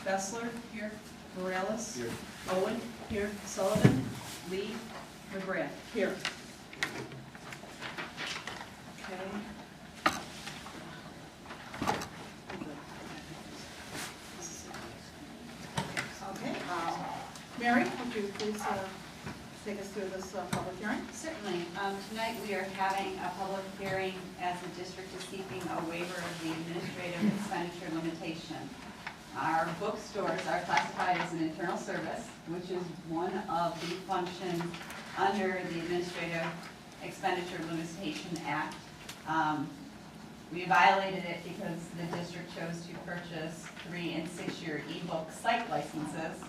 Bessler. Here. Morales. Here. Owen. Here. Sullivan. Lee. McGrath. Here. Okay. Okay, Mary, would you please take us through this public hearing? Certainly. Tonight we are having a public hearing as the district is seeking a waiver of the administrative expenditure limitation. Our bookstores are classified as an internal service, which is one of the functions under the Administrative Expenditure Limitation Act. We violated it because the district chose to purchase 3- and 6-year ebook site licenses,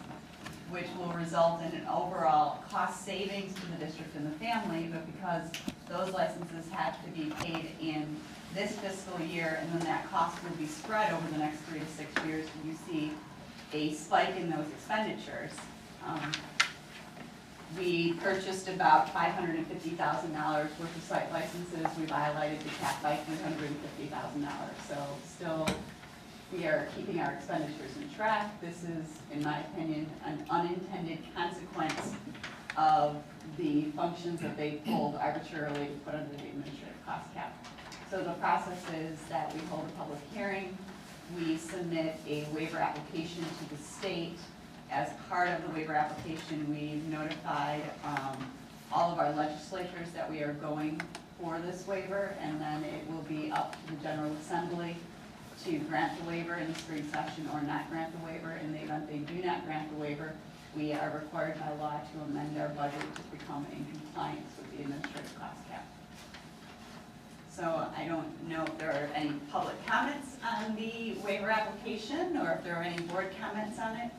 which will result in an overall cost savings to the district and the family, but because those licenses have to be paid in this fiscal year, and then that cost will be spread over the next 3 to 6 years, you see a spike in those expenditures. We purchased about $550,000 worth of site licenses. We violated the cap by $350,000. So still, we are keeping our expenditures in track. This is, in my opinion, an unintended consequence of the functions that they pulled arbitrarily to put under the administrative cost cap. So the process is that we hold a public hearing, we submit a waiver application to the state. As part of the waiver application, we've notified all of our legislatures that we are going for this waiver, and then it will be up to the General Assembly to grant the waiver in the spring session or not grant the waiver. In the event they do not grant the waiver, we are required by law to amend our budget to become in compliance with the administrative cost cap. So I don't know if there are any public comments on the waiver application or if there are any board comments on it.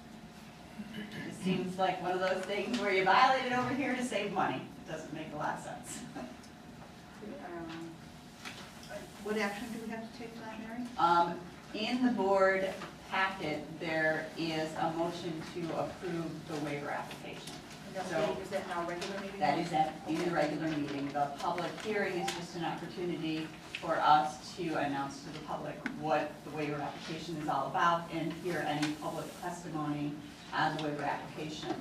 It seems like one of those things where you violate it over here to save money. It doesn't make a lot of sense. What action do we have to take tonight, Mary? In the board packet, there is a motion to approve the waiver application. So is that in our regular meeting? that is in the regular meeting. The public hearing is just an opportunity for us to announce to the public what the waiver application is all about and hear any public testimony on the waiver application.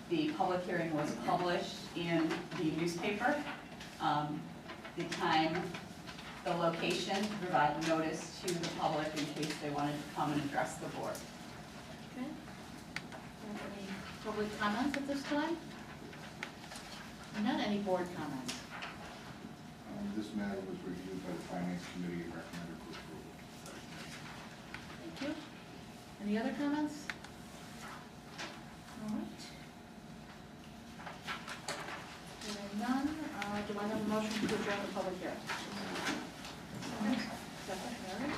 The public hearing was published in the newspaper. The time, the location, to provide notice to the public in case they wanted to come and address the board. Okay. Any public comments at this time? None. Any board comments? This matter was reviewed by the Finance Committee and recommended for approval. Thank you. Any other comments? All right. Hearing none, do I have a motion to adjourn the public hearing? Second, Mary.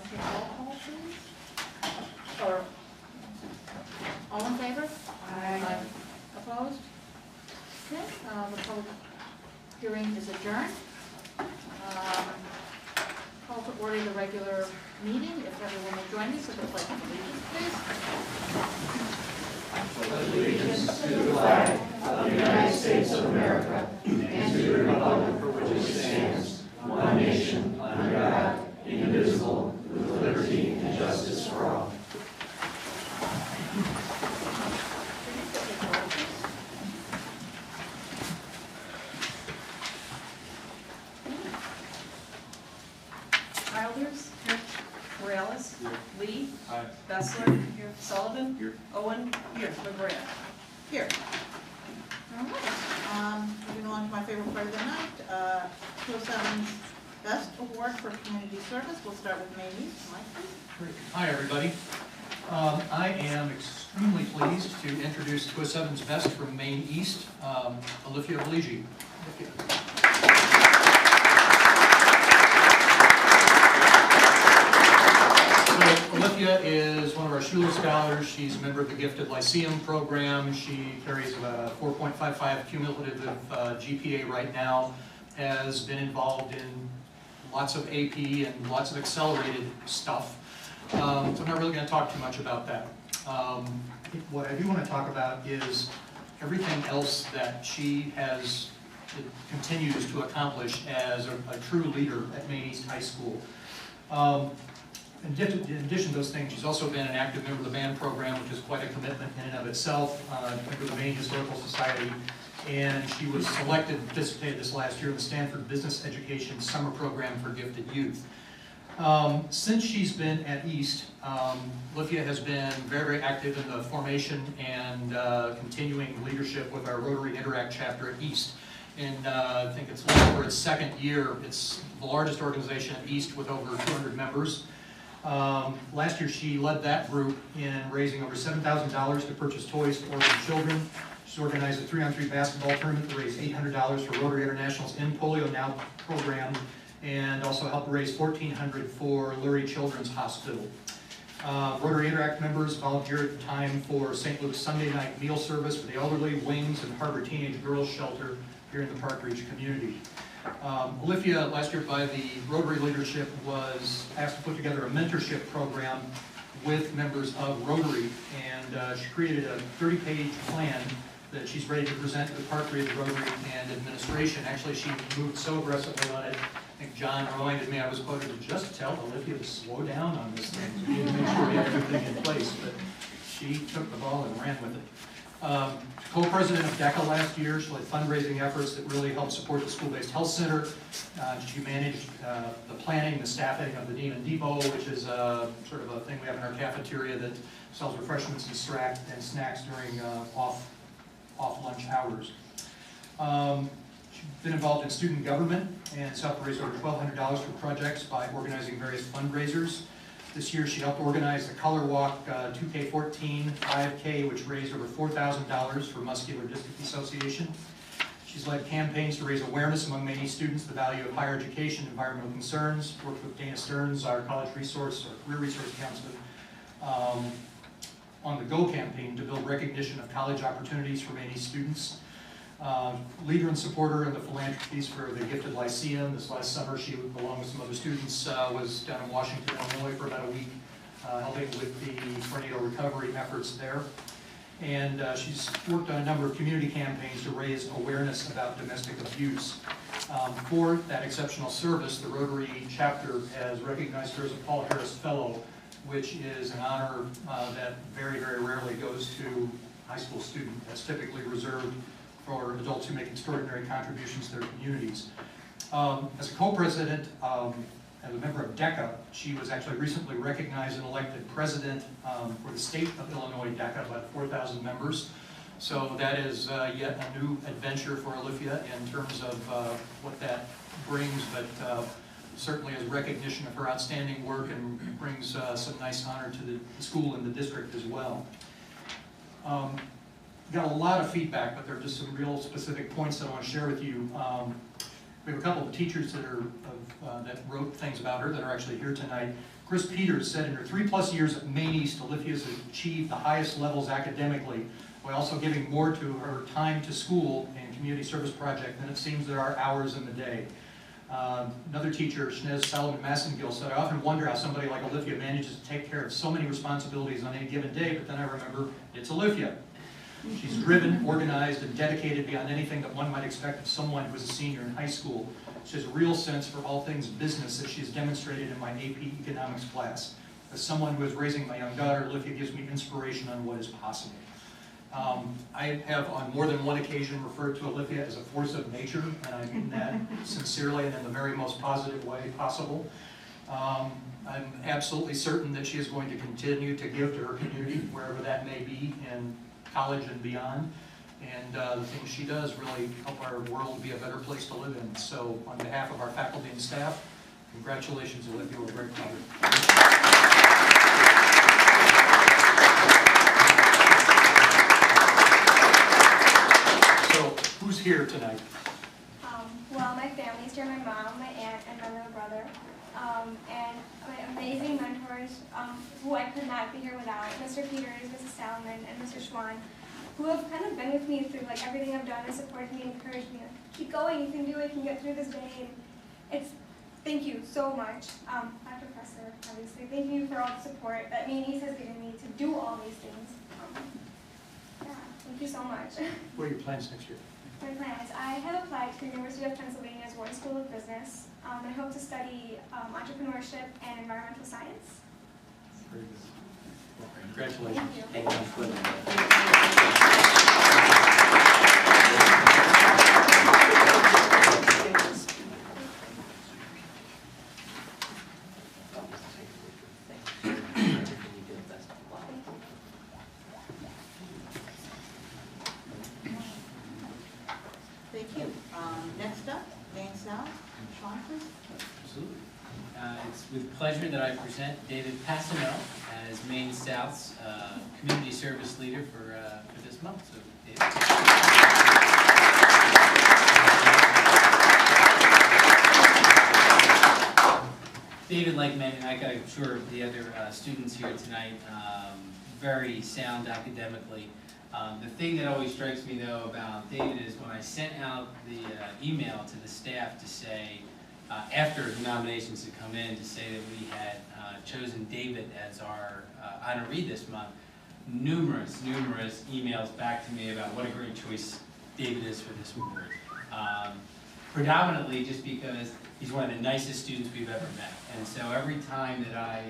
Take roll call, please. Or, all in favor? Aye. Opposed? Okay, the public hearing is adjourned. Call to order the regular meeting. If everyone will join me for the pledge of allegiance, please. Allegiance to the flag of the United States of America and to the republic for which it stands, one nation, under God, indivisible, with liberty and justice for all. Childers. Here. Morales. Here. Lee. Aye. Bessler. Here. Sullivan. Here. Owen. Here. McGrath. Here. All right. Moving on to my favorite part of the night, 207's Best Award for Community Service. We'll start with Maine East. Mike, please. Great. Hi, everybody. I am extremely pleased to introduce 207's Best from Maine East, Olivia Beligi. So Olivia is one of our Shula Scholars. She's a member of the Gifted Lyceum program. She carries about a 4.55 cumulative GPA right now, has been involved in lots of AP and lots of accelerated stuff. So I'm not really going to talk too much about that. What I do want to talk about is everything else that she has, continues to accomplish as a true leader at Maine East High School. in addition to those things, she's also been an active member of the band program, which is quite a commitment in and of itself, member of the Maine Historical Society, and she was selected, participated this last year in the Stanford Business Education Summer Program for Gifted Youth. Since she's been at East, Lithia has been very, very active in the formation and continuing leadership with our Rotary Interact chapter at East. And I think it's over its second year. It's the largest organization at East with over 200 members. Last year she led that group in raising over $7,000 to purchase toys for orphan children. She's organized a 3-on-3 basketball tournament to raise $800 for Rotary International's In Polio Now program, and also helped raise $1,400 for Lurie Children's Hospital. Rotary Interact members volunteered time for St. Luke's Sunday night meal service for the elderly, Wings, and Harbor Teenage Girls Shelter here in the Park Ridge community. Olivia, last year by the Rotary leadership, was asked to put together a mentorship program with members of Rotary, and she created a 30-page plan that she's ready to present to the Park Ridge Rotary and administration. Actually, she moved so aggressively on it. I think John reminded me, I was quoted to just tell Olivia to slow down on this thing. We need to make sure we have everything in place, but she took the ball and ran with it. Co-president of DECA last year, she led fundraising efforts that really helped support the school-based health center. She managed the planning, the staffing of the Demon Depot, which is sort of a thing we have in our cafeteria that sells refreshments and snacks during off-lunch hours. She's been involved in student government and has helped raise over $1,200 for projects by organizing various fundraisers. This year she helped organize the Color Walk 2K14 5K, which raised over $4,000 for Muscular Dystrophy Association. She's led campaigns to raise awareness among Maine students the value of higher education, environmental concerns, worked with Dana Stearns, our college resource, or career resource counselor, on the GO campaign to build recognition of college opportunities for Maine students. Leader and supporter in the philanthropies for the Gifted Lyceum. This last summer she, along with some other students, was down in Washington, Illinois for about a week, helping with the tornado recovery efforts there. And she's worked on a number of community campaigns to raise awareness about domestic abuse. For that exceptional service, the Rotary chapter has recognized her as a Paul Harris Fellow, which is an honor that very, very rarely goes to a high school student. That's typically reserved for adults who make extraordinary contributions to their communities. As a co-president, as a member of DECA, she was actually recently recognized and elected president for the state of Illinois DECA, about 4,000 members. So that is yet a new adventure for Olivia in terms of what that brings, but certainly as recognition of her outstanding work and brings some nice honor to the school and the district as well. Got a lot of feedback, but there are just some real specific points that I want to share with you. We have a couple of teachers that are that wrote things about her that are actually here tonight. Chris Peters said in her 3+ years at Maine East, Olivia has achieved the highest levels academically, while also giving more to her time to school and community service project than it seems there are hours in the day. Another teacher, Shnez Solomon Massengill, said, I often wonder how somebody like Olivia manages to take care of so many responsibilities on any given day, but then I remember it's Olivia. She's driven, organized, and dedicated beyond anything that one might expect of someone who is a senior in high school. She has a real sense for all things business that she has demonstrated in my AP Economics class. As someone who is raising my young daughter, Olivia gives me inspiration on what is possible. I have on more than one occasion referred to Olivia as a force of nature, and I mean that sincerely and in the very most positive way possible. I'm absolutely certain that she is going to continue to give to her community, wherever that may be, in college and beyond. And the things she does really help our world be a better place to live in. So on behalf of our faculty and staff, congratulations, Olivia. We're very proud of you. So who's here tonight? Well, my family's here, my mom, my aunt, and my little brother. And my amazing mentors, who I could not be here without, Mr. Peters, Mrs. Salmon, and Mr. Schwan, who have kind of been with me through like everything I've done and supported me and encouraged me. Keep going, you can do it, you can get through this day. And thank you so much. My professor, obviously, thank you for all the support that Maine East has given me to do all these things. Yeah, thank you so much. What are your plans next year? My plans. I have applied to the University of Pennsylvania's Wharton School of Business. I hope to study entrepreneurship and environmental science. Congratulations. Thank you. Next up, Maine South, Sean, please. Absolutely. It's with pleasure that I present David Passano as Maine South's Community Service Leader for this month. So, David. David, like many, I'm sure the other students here tonight, very sound academically. The thing that always strikes me though about David is when I sent out the email to the staff to say, after the nominations had come in, to say that we had chosen David as our honoree this month, numerous emails back to me about what a great choice David is for this award. Predominantly just because he's one of the nicest students we've ever met. And so every time that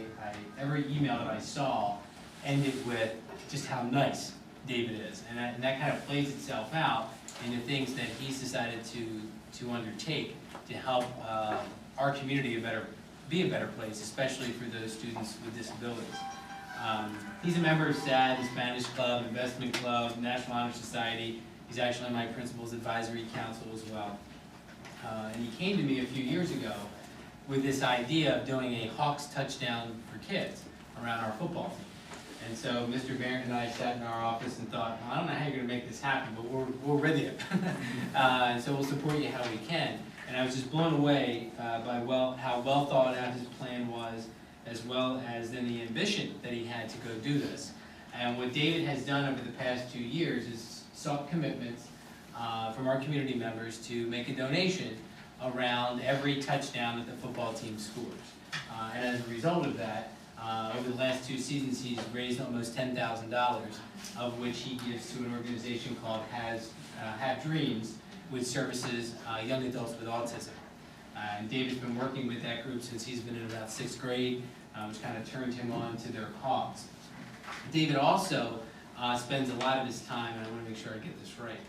every email that I saw ended with just how nice David is. And that kind of plays itself out in the things that he's decided to undertake to help our community be a better place, especially for those students with disabilities. He's a member of SAD, the Spanish Club, Investment Club, National Honor Society. He's actually on my Principal's Advisory Council as well. And he came to me a few years ago with this idea of doing a Hawks touchdown for kids around our football team. And so Mr. Barrett and I sat in our office and thought, well, I don't know how you're going to make this happen, but we're with you. And so we'll support you how we can. And I was just blown away by how well thought out his plan was, as well as then the ambition that he had to go do this. And what David has done over the past 2 years is sought commitments from our community members to make a donation around every touchdown that the football team scores. And as a result of that, over the last 2 seasons, he's raised almost $10,000, of which he gives to an organization called Have Dreams, which services young adults with autism. And David's been working with that group since he's been in about 6th grade, which kind of turned him on to their cause. David also spends a lot of his time, and I want to make sure I get this right,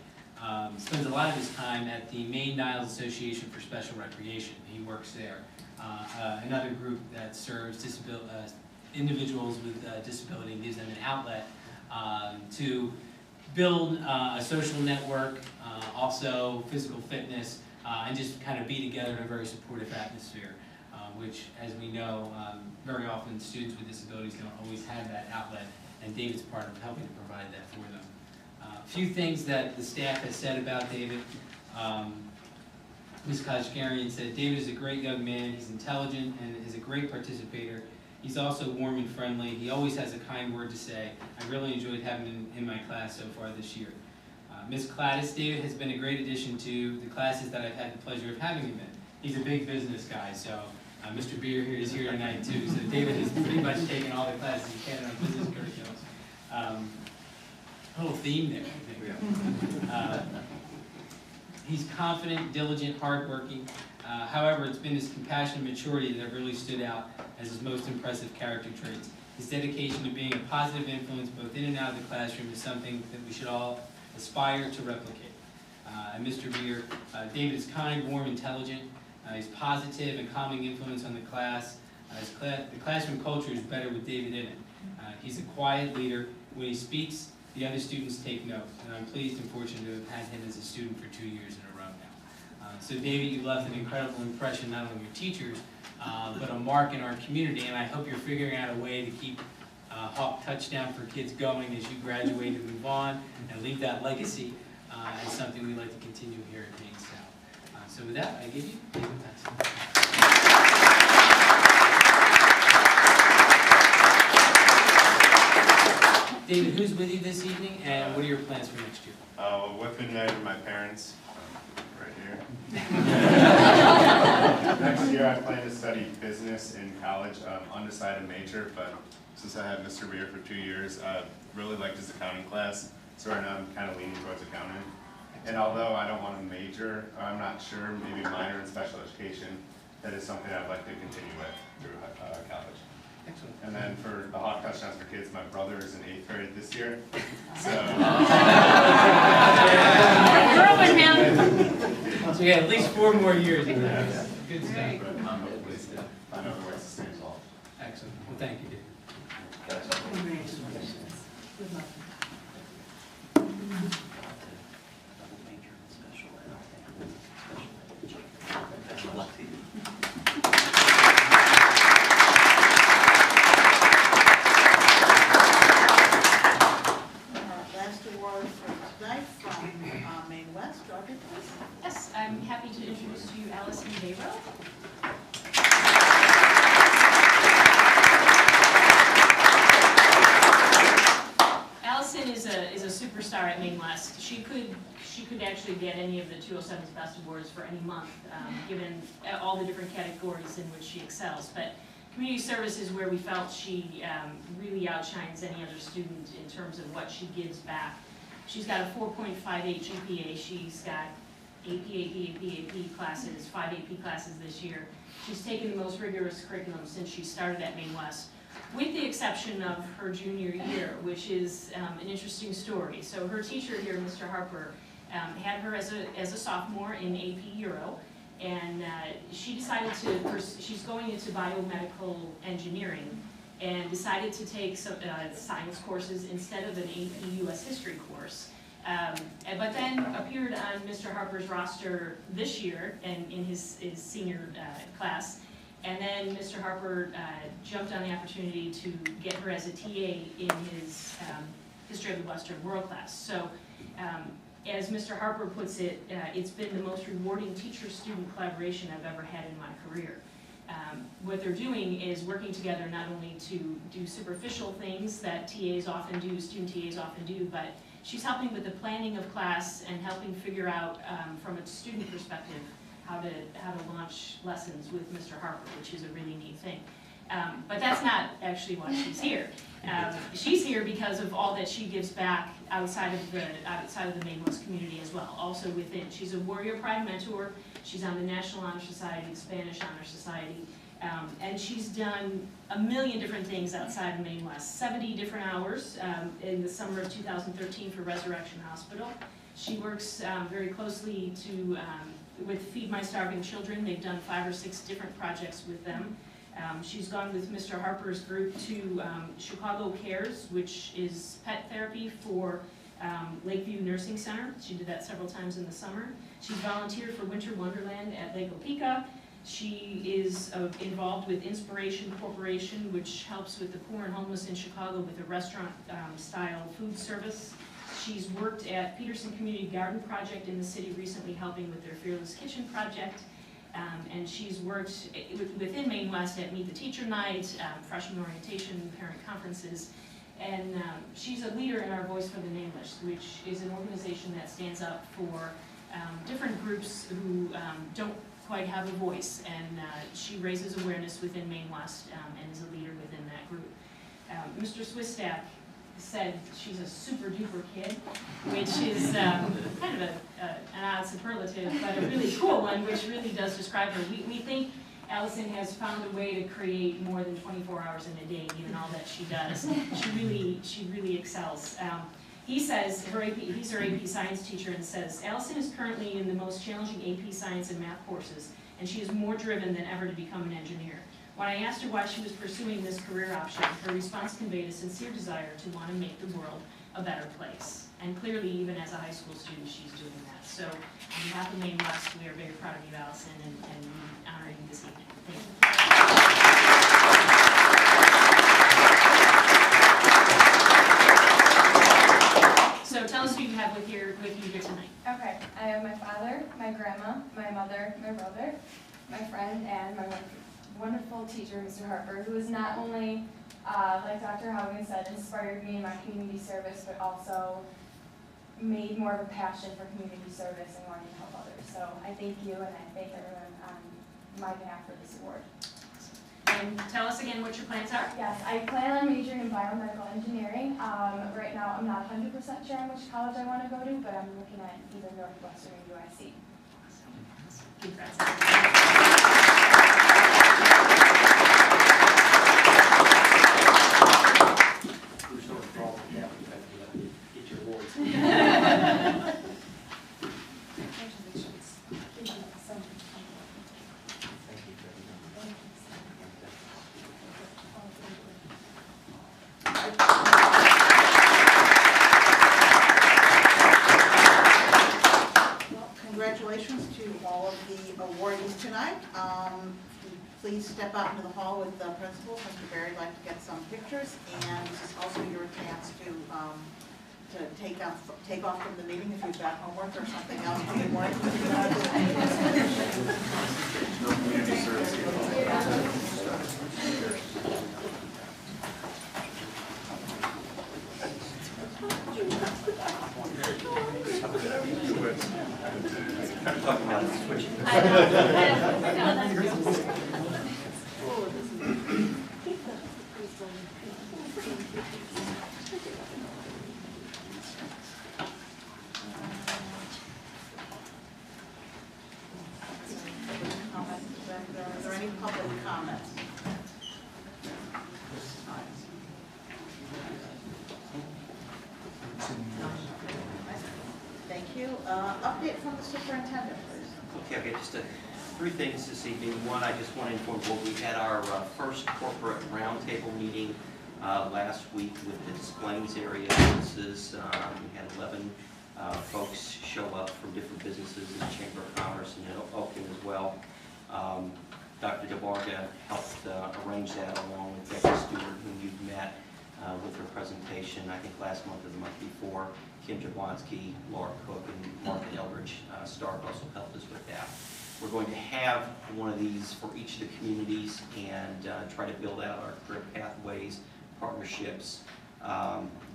spends a lot of his time at the Maine Niles Association for Special Recreation. He works there. Another group that serves individuals with disability and gives them an outlet to build a social network, also physical fitness, and just kind of be together in a very supportive atmosphere, which, as we know, very often students with disabilities don't always have that outlet, and David's part of helping to provide that for them. A few things that the staff has said about David. Ms. Kajgarian said, David is a great young man, he's intelligent and is a great participator. He's also warm and friendly. He always has a kind word to say. I really enjoyed having him in my class so far this year. Ms. Cladis, David has been a great addition to the classes that I've had the pleasure of having him in. He's a big business guy, so Mr. Beer here is here tonight too. So David has pretty much taken all the classes he can in our business curriculum. A little theme there, I think. He's confident, diligent, hardworking. However, it's been his compassion and maturity that have really stood out as his most impressive character traits. His dedication to being a positive influence both in and out of the classroom is something that we should all aspire to replicate. And Mr. Beer, David is kind, warm, intelligent. He's positive and calming influence on the class. The classroom culture is better with David in it. He's a quiet leader. When he speaks, the other students take note. And I'm pleased and fortunate to have had him as a student for 2 years in a row now. So David, you left an incredible impression not only on your teachers, but a mark in our community. And I hope you're figuring out a way to keep Hawk Touchdown for Kids going as you graduate and move on and leave that legacy as something we'd like to continue here at Maine South. So with that, I give you David Passano. David, who's with you this evening, and what are your plans for next year? With me tonight are my parents, right here. Next year I plan to study business in college, undecided major, but since I had Mr. Beer for 2 years, I really liked his accounting class, so right now I'm kind of leaning towards accounting. And although I don't want to major, I'm not sure, maybe minor in special education, that is something I'd like to continue with through college. Excellent. And then for the Hawk Touchdowns for Kids, my brother is in 8th grade this year. So. So yeah, at least 4 more years. Good stuff. But hopefully find other ways to stay involved. Excellent. Well, thank you, Dave. Last award for tonight from Maine West, Audrey, please. Yes, I'm happy to introduce to you Allison Bayro. Allison is a superstar at Maine West. She could actually get any of the 207's Best Awards for any month, given all the different categories in which she excels. But community service is where we felt she really outshines any other student in terms of what she gives back. She's got a 4.58 GPA. She's got AP classes, 5 AP classes this year. She's taken the most rigorous curriculum since she started at Maine West, with the exception of her junior year, which is an interesting story. So her teacher here, Mr. Harper, had her as a sophomore in AP Euro, and she decided she's going into biomedical engineering, and decided to take some science courses instead of an AP US history course. But then appeared on Mr. Harper's roster this year and in his senior class. And then Mr. Harper jumped on the opportunity to get her as a TA in his History of the Western World class. So as Mr. Harper puts it, it's been the most rewarding teacher-student collaboration I've ever had in my career. What they're doing is working together not only to do superficial things that TAs often do, student TAs often do, but she's helping with the planning of class and helping figure out from a student perspective how to launch lessons with Mr. Harper, which is a really neat thing. But that's not actually why she's here. She's here because of all that she gives back outside of the Maine West community as well, also within. She's a Warrior Pride mentor. She's on the National Honor Society, Spanish Honor Society, and she's done a million different things outside of Maine West. 70 different hours in the summer of 2013 for Resurrection Hospital. She works very closely with Feed My Starving Children. They've done 5 or 6 different projects with them. She's gone with Mr. Harper's group to Chicago Cares, which is pet therapy for Lakeview Nursing Center. She did that several times in the summer. She's volunteered for Winter Wonderland at Lake Opeka. She is involved with Inspiration Corporation, which helps with the poor and homeless in Chicago with a restaurant-style food service. She's worked at Peterson Community Garden Project in the city recently, helping with their Fearless Kitchen project. And she's worked within Maine West at Meet the Teacher Night, freshman orientation, parent conferences. And she's a leader in our Voice for the Nameless, which is an organization that stands up for different groups who don't quite have a voice. And she raises awareness within Maine West and is a leader within that group. Mr. Swistak said she's a super duper kid, which is kind of an odd superlative, but a really cool one, which really does describe her. We think Allison has found a way to create more than 24 hours in a day, given all that she does. She really excels. He says, he's her AP science teacher, and says, Allison is currently in the most challenging AP science and math courses, and she is more driven than ever to become an engineer. When I asked her why she was pursuing this career option, her response conveyed a sincere desire to want to make the world a better place. And clearly, even as a high school student, she's doing that. So, on behalf of Maine West, we are very proud of you, Allison, and we honor you this evening. Thank you. So, tell us who you have with you here tonight. Okay, I have my father, my grandma, my mother, my brother, my friend, and my wonderful teacher, Mr. Harper, who has not only, like Dr. Haugen said, inspired me in my community service, but also made more of a passion for community service and wanting to help others. So I thank you, and I thank everyone on my behalf for this award. And tell us again what your plans are. Yes, I plan on majoring in biomedical engineering. Right now, I'm not 100% sure on which college I want to go to, but I'm looking at either Northwestern or UIC. Congrats. please step out into the hall with the principals. Mr. Berry would like to get some pictures, and this is also your chance to take off from the meeting if you've got homework or something else to get more interested No community service. Talking about switching. I know, that's real. Are there any public comments? Thank you. Update from the superintendent, please. Okay, I've got just three things this evening. One, I just want to inform you, we had our first corporate roundtable meeting last week with the Displays area businesses. We had 11 folks show up from different businesses in the Chamber of Commerce and in Oakland as well. Dr. DeVarga helped arrange that along with Becky Stewart, whom you've met with her presentation, I think last month or the month before. Kim Jablonski, Laura Cook, and Martha Eldridge Stark also helped us with that. We're going to have one of these for each of the communities and try to build out our career pathways, partnerships.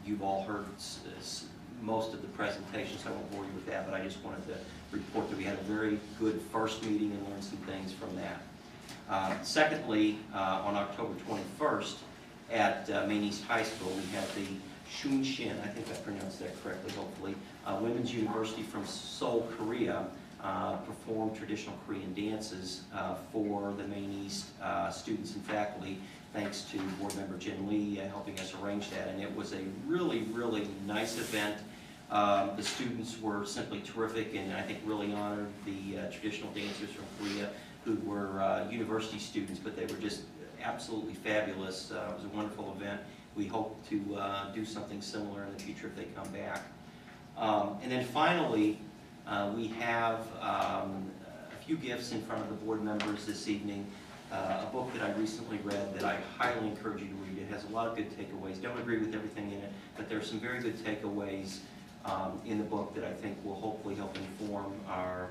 You've all heard most of the presentations, so I won't bore you with that, but I just wanted to report that we had a very good first meeting and learned some things from that. Secondly, on October 21st at Maine East High School, we had the Shunshin, I think I pronounced that correctly, hopefully, Women's University from Seoul, Korea, performed traditional Korean dances for the Maine East students and faculty, thanks to board member Jen Lee helping us arrange that. And it was a really, really nice event. The students were simply terrific, and I think really honored the traditional dancers from Korea who were university students, but they were just absolutely fabulous. It was a wonderful event. We hope to do something similar in the future if they come back. And then finally, we have a few gifts in front of the board members this evening. A book that I recently read that I highly encourage you to read. It has a lot of good takeaways. Don't agree with everything in it, but there are some very good takeaways in the book that I think will hopefully help inform our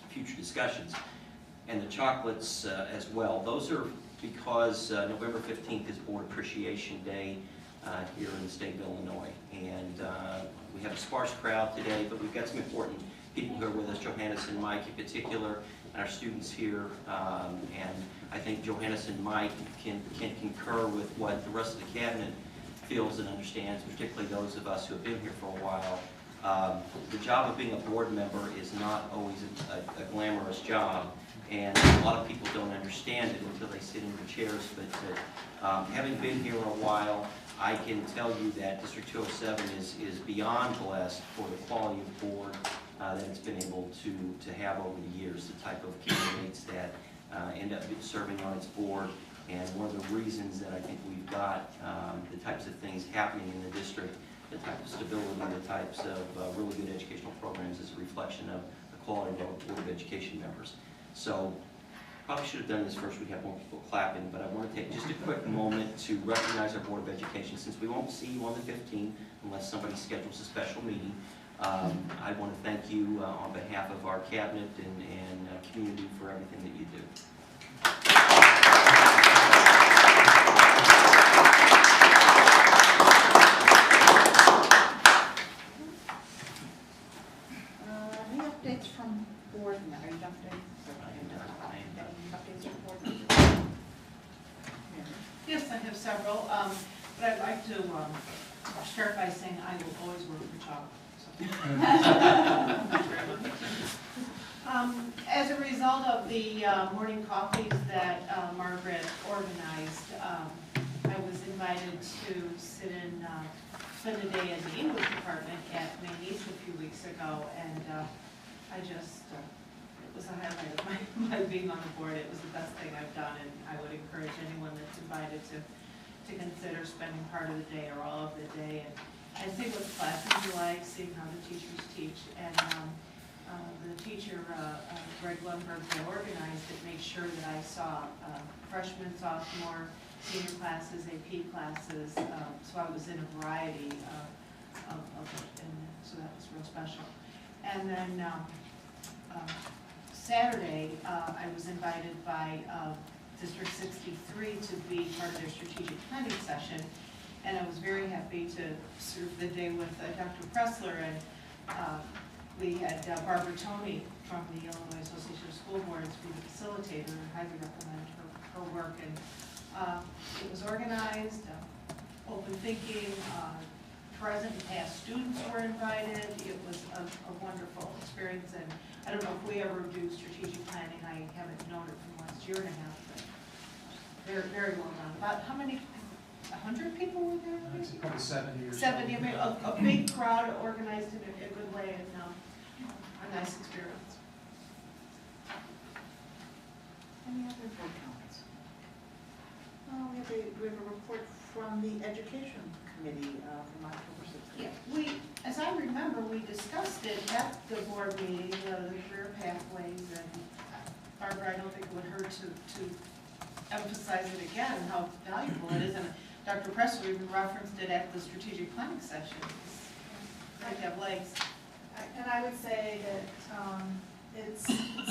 future discussions. And the chocolates as well. Those are because November 15th is Board Appreciation Day here in the state of Illinois. And we have a sparse crowd today, but we've got some important people who are with us, Johannes and Mike in particular, and our students here. And I think Johannes and Mike can concur with what the rest of the cabinet feels and understands, particularly those of us who have been here for a while. The job of being a board member is not always a glamorous job, and a lot of people don't understand it until they sit in the chairs, but having been here a while, I can tell you that District 207 is beyond blessed for the quality of board that it's been able to have over the years, the type of candidates that end up serving on its board, and one of the reasons that I think we've got the types of things happening in the district, the type of stability, the types of really good educational programs is a reflection of the quality of our Board of Education members. So, probably should have done this first, we'd have more people clapping, but I want to take just a quick moment to recognize our Board of Education. Since we won't see you on the 15th unless somebody schedules a special meeting, I want to thank you on behalf of our cabinet and community for everything that you do. Any updates from board members? Updates from board members? Yes, I have several, but I'd like to start by saying I will always work for chocolate. As a result of the morning coffees that Margaret organized, I was invited to sit in, spend a day in the English department at Maine East a few weeks ago, and I just, it was a highlight of my being on the board. It was the best thing I've done, and I would encourage anyone that's invited to consider spending part of the day or all of the day and see what classes you like, seeing how the teachers teach. And the teacher, Greg Lundberg, that organized it, made sure that I saw freshman, sophomore, senior classes, AP classes, so I was in a variety of it, and so that was real special. And then Saturday, I was invited by District 63 to be part of their strategic planning session, and I was very happy to serve the day with Dr. Pressler, and we had Barbara Toney from the Illinois Association of School Boards be the facilitator, and highly recommend her work. And it was organized, open thinking, present and past students were invited. It was a wonderful experience, and I don't know if we ever do strategic planning. I haven't known it from last year and a half, but very, very well done. About how many, 100 people were there? I'd say probably 70 or so. 70, I mean, a big crowd organized in a good way, and a nice experience. Any other board comments? We have a report from the Education Committee from October 16th. Yeah, as I remember, we discussed it at the board meeting, the career pathways, and Barbara, I don't think it would hurt to emphasize it again, how valuable it is, and Dr. Pressler even referenced it at the strategic planning session. It's like have legs. And I would say that it's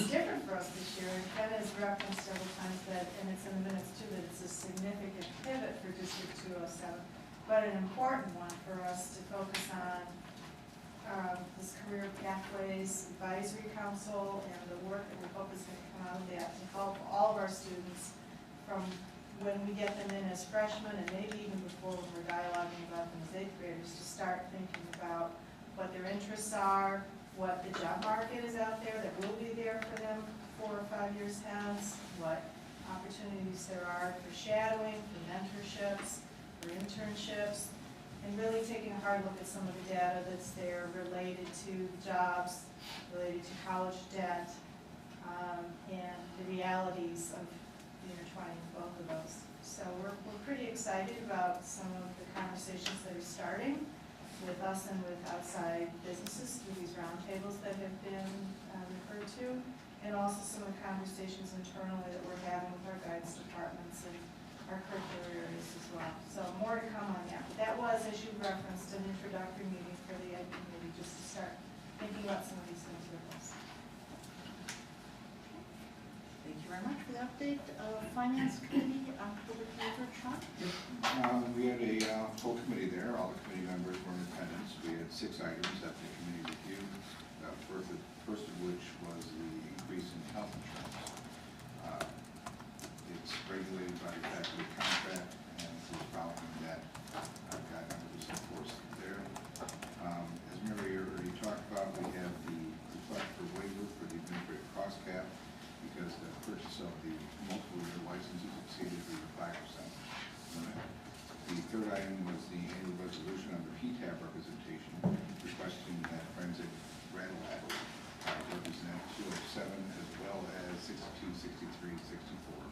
different for us this year. Ken has referenced several times that, and it's in the minutes too, that it's a significant pivot for District 207, but an important one for us to focus on this Career Pathways Advisory Council and the work that we hope is going to come out of that to help all of our students from when we get them in as freshmen and maybe even before when we're dialoguing about them as 8th graders to start thinking about what their interests are, what the job market is out there that will be there for them 4 or 5 years hence, what opportunities there are for shadowing, for mentorships, for internships, and really taking a hard look at some of the data that's there related to jobs, related to college debt, and the realities of the intertwining of both of those. So we're pretty excited about some of the conversations that are starting with us and with outside businesses through these roundtables that have been referred to, and also some of the conversations internally that we're having with our guidance departments and our curricular areas as well. So more to come on that. But that was, as you referenced, an introductory meeting for the Ed Committee, just to start thinking about some of these things with us. Thank you very much for the update. Finance Committee, October 23rd, Sean? We had a full committee there. All the committee members were in attendance. We had 6 items that the committee reviewed. First of which was the increase in health insurance. It's regulated by the faculty contract, and we're following that guideline that was enforced there. As Mary already talked about, we have the request for waiver for the administrative cost cap because the purchase of the multiple year licenses exceeded the 5% limit. The third item was the annual resolution on the PTAB representation, requesting that Forensic Radillac represent 207 as well as 62, 63, 64.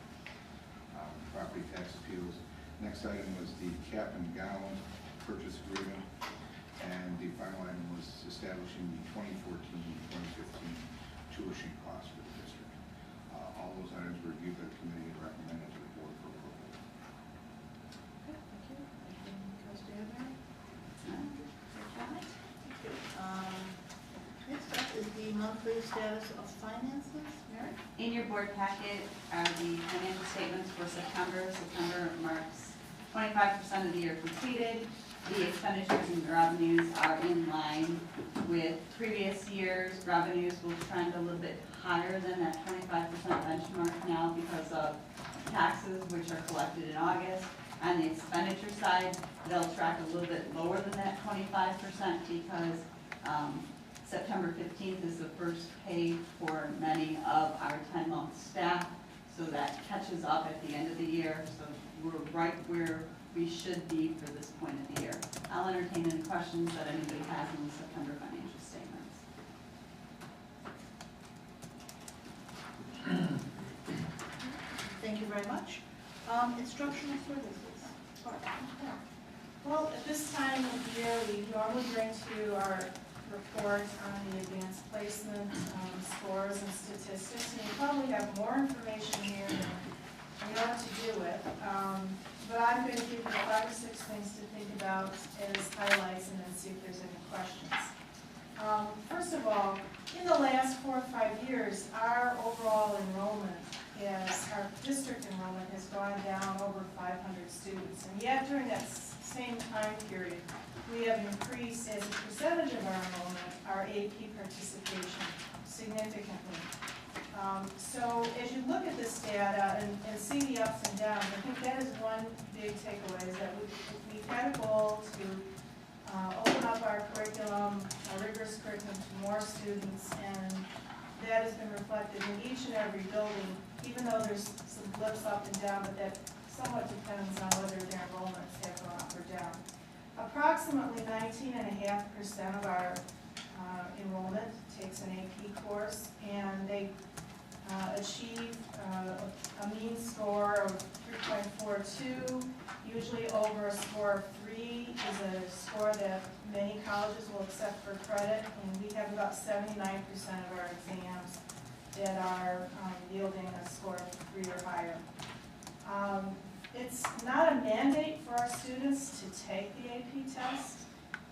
Property tax appeals. Next item was the cap and gown purchase agreement, and the final item was establishing the 2014-2015 tuition costs for the district. All those items were reviewed by the committee and recommended to the board for approval. Okay, thank you. Anything else to add there? Next up is the monthly status of finances. Mary? In your board packet are the financial statements for September. September marks 25% of the year completed. The expenditures and revenues are in line with previous years. Revenues will trend a little bit higher than that 25% benchmark now because of taxes which are collected in August. On the expenditure side, they'll track a little bit lower than that 25% because September 15th is the first pay for many of our 10-month staff, so that catches up at the end of the year. So we're right where we should be for this point of the year. I'll entertain any questions that anybody has in the September financial statements. Thank you very much. Instructional services. Barb. Well, at this time of year, we normally bring to our report on the advanced placement scores and statistics, and you probably have more information here than you know what to do with. But I'm going to give you 5 or 6 things to think about as highlights and then see if there's any questions. First of all, in the last 4 or 5 years, our overall enrollment our district enrollment has gone down over 500 students. And yet during that same time period, we have increased as a percentage of our enrollment, our AP participation significantly. So as you look at this data and see the ups and downs, I think that is one big takeaway, is that we've had a goal to open up our curriculum, our rigorous curriculum to more students, and that has been reflected in each and every building, even though there's some blips up and down, but that somewhat depends on whether their enrollments have gone up or down. Approximately 19.5% of our enrollment takes an AP course, and they achieve a mean score of 3.42, usually over a score of 3 is a score that many colleges will accept for credit, and we have about 79% of our exams that are yielding a score of 3 or higher. It's not a mandate for our students to take the AP test.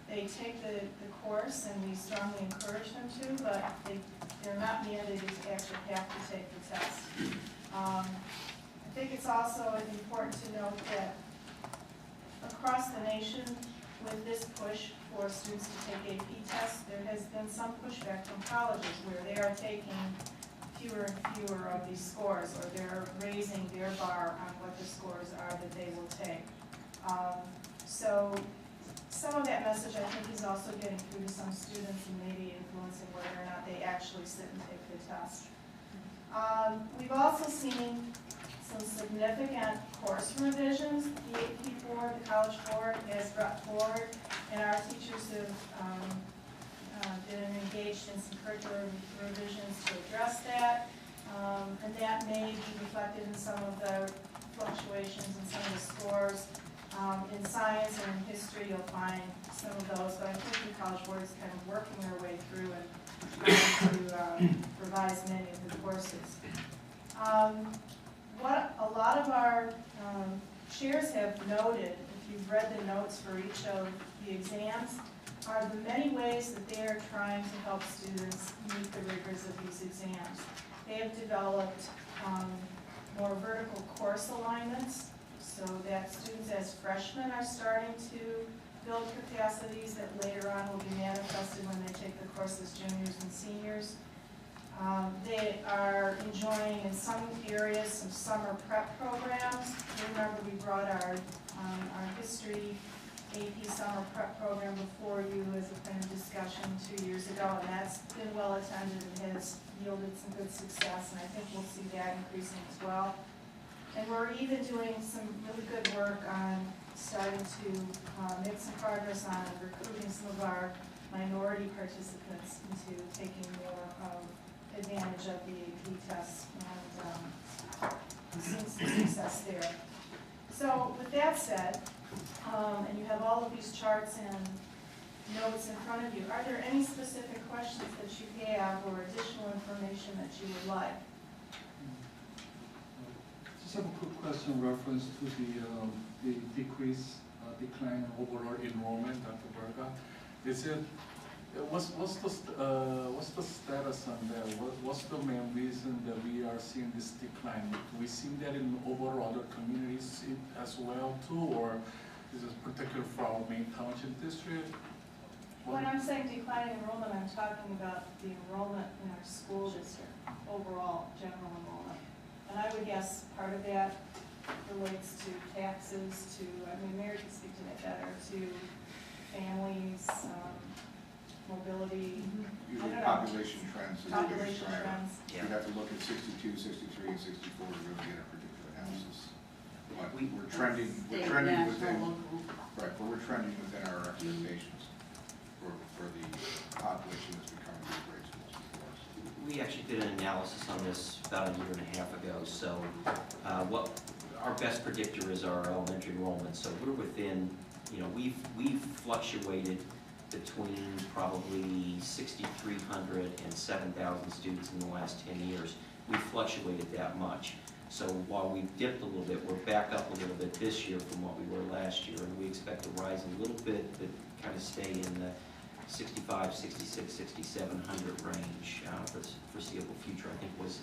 They take the course, and we strongly encourage them to, but they're not mandated to actually have to take the test. I think it's also important to note that across the nation, with this push for students to take AP tests, there has been some pushback from colleges where they are taking fewer and fewer of these scores, or they're raising their bar on what the scores are that they will take. So some of that message, I think, is also getting through to some students and maybe influencing whether or not they actually sit and take the test. We've also seen some significant course revisions. The AP board, the College Board, has brought forward, and our teachers have been engaged in some curricular revisions to address that, and that may be reflected in some of the fluctuations in some of the scores. In science and in history, you'll find some of those, but I think the College Board is kind of working their way through and trying to revise many of the courses. What a lot of our chairs have noted, if you've read the notes for each of the exams, are the many ways that they are trying to help students meet the rigors of these exams. They have developed more vertical course alignments, so that students as freshmen are starting to build capacities that later on will be manifested when they take the course as juniors and seniors. They are enjoying, in some areas, some summer prep programs. Remember, we brought our history AP summer prep program before you as a kind of discussion 2 years ago, and that's been well attended and has yielded some good success, and I think we'll see that increasing as well. And we're even doing some really good work on starting to make some progress on recruiting some of our minority participants into taking more advantage of the AP tests, and seeing some success there. So with that said, and you have all of these charts and notes in front of you, are there any specific questions that you have or additional information that you would like? Just have a quick question in reference to the decline in overall enrollment, Dr. Berga. Is it, what's the status on that? What's the main reason that we are seeing this decline? Do we see that in overall other communities as well too, or is this particular for our main township district? When I'm saying declining enrollment, I'm talking about the enrollment in our school district, overall general enrollment. And I would guess part of that relates to taxes, to, I mean, Mary can speak to that better, to families, mobility. Usually population trends is the biggest Population driver. trends. You'd have to look at 62, 63, and 64 to really get a particular analysis. But we're trending within, right, but we're trending within our expectations for the population that's becoming these grade schools before us. We actually did an analysis on this about 1.5 years ago. So what our best predictor is our elementary enrollment. So we're within, you know, we've fluctuated between probably 6,300 and 7,000 students in the last 10 years. We fluctuated that much. So while we dipped a little bit, we're back up a little bit this year from what we were last year, and we expect to rise a little bit, but kind of stay in the 65, 66, 6,700 range for the foreseeable future, I think was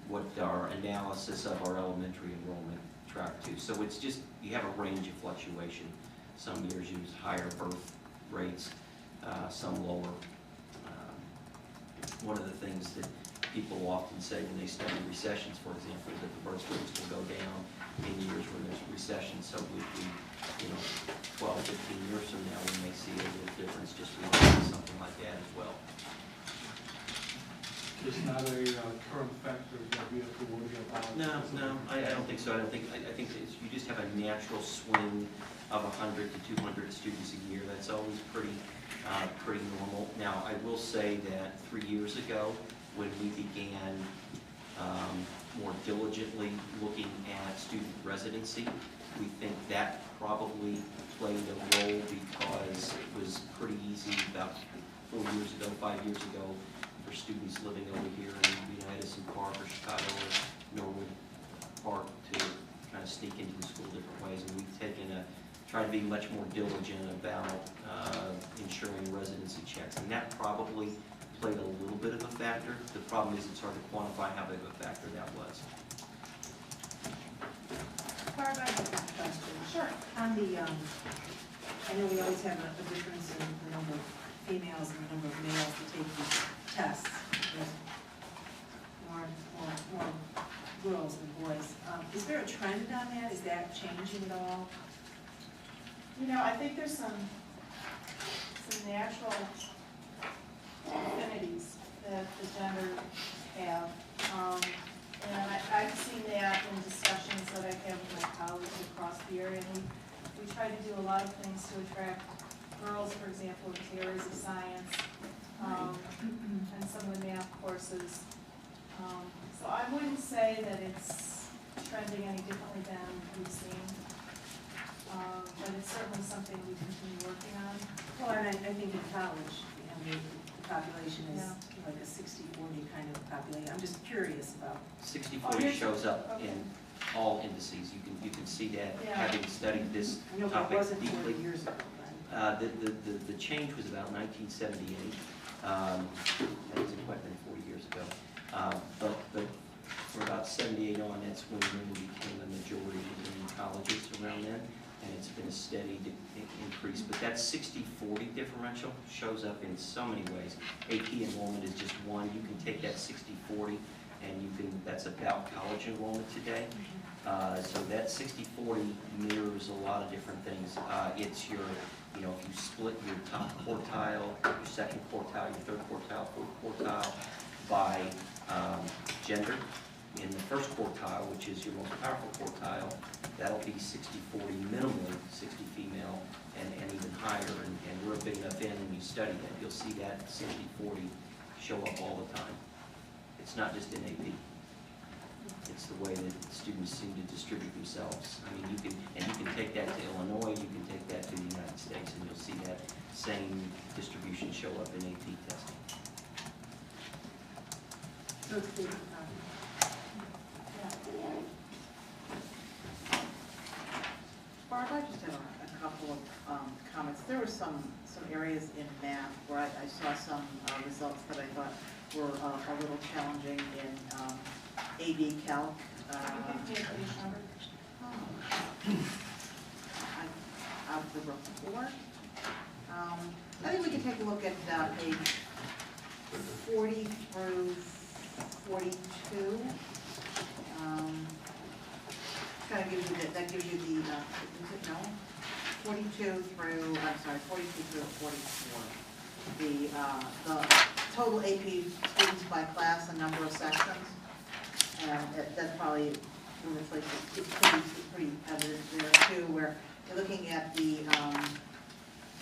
what our analysis of our elementary enrollment tracked to. So it's just, you have a range of fluctuation. Some years use higher birth rates, some lower. One of the things that people often say when they study recessions, for example, is that the birth rates will go down in years when there's a recession. So we 12, 15 years from now, we may see a little difference just related to something like that as well. It's not a current factor that we have to worry about? No, I don't think so. I think that you just have a natural swing of 100 to 200 students a year. That's always pretty normal. Now, I will say that 3 years ago, when we began more diligently looking at student residency, we think that probably played a role because it was pretty easy about 4 years ago, 5 years ago, for students living over here in Edison Park or Chicago or Norwood Park to kind of sneak into the school different ways. And we've tried to be much more diligent about ensuring residency checks. And that probably played a little bit of a factor. The problem is it's hard to quantify how big of a factor that was. Barb, I have a question. Sure. On the, I know we always have a difference in the number of females and the number of males that take these tests. There's more girls than boys. Is there a trend on that? Is that changing at all? You know, I think there's some natural affinities that the genders have. And I've seen that in discussions that I've had with my colleagues across the area. And we try to do a lot of things to attract girls, for example, into areas of science and some of the math courses. So I wouldn't say that it's trending any differently than we've seen. But it's certainly something we continue working on. Well, and I think in college, the population is like a 60-40 kind of population. I'm just curious about. 60-40 shows up in all indices. You can see that having studied this topic deeply. 40 years ago. The change was about 1978. That wasn't quite been 40 years ago. But for about 78 on, that's when women became the majority in colleges around then. And it's been a steady increase, but that 60-40 differential shows up in so many ways. AP enrollment is just one. You can take that 60-40 and that's about college enrollment today. So that 60-40 mirrors a lot of different things. It's your, if you split your top quartile, your second quartile, your third quartile, fourth quartile by gender. In the first quartile, which is your most powerful quartile, that'll be 60-40 minimally, 60 female and even higher, and we're a big enough in when you study that. You'll see that 60-40 show up all the time. It's not just in AP. It's the way that students seem to distribute themselves. I mean, you can take that to Illinois, you can take that to the United States, and you'll see that same distribution show up in AP testing. So it's big. Barb, I just have a couple of comments. There were some areas in math where I saw some results that I thought were a little challenging in AD Calc. Of the report. I think we can take a look at page 40 through 42. Kind of gives you that gives you the, 42 through, 42 through 44. The total AP students by class and number of sections. And that's probably, it's pretty evident there too, where you're looking at the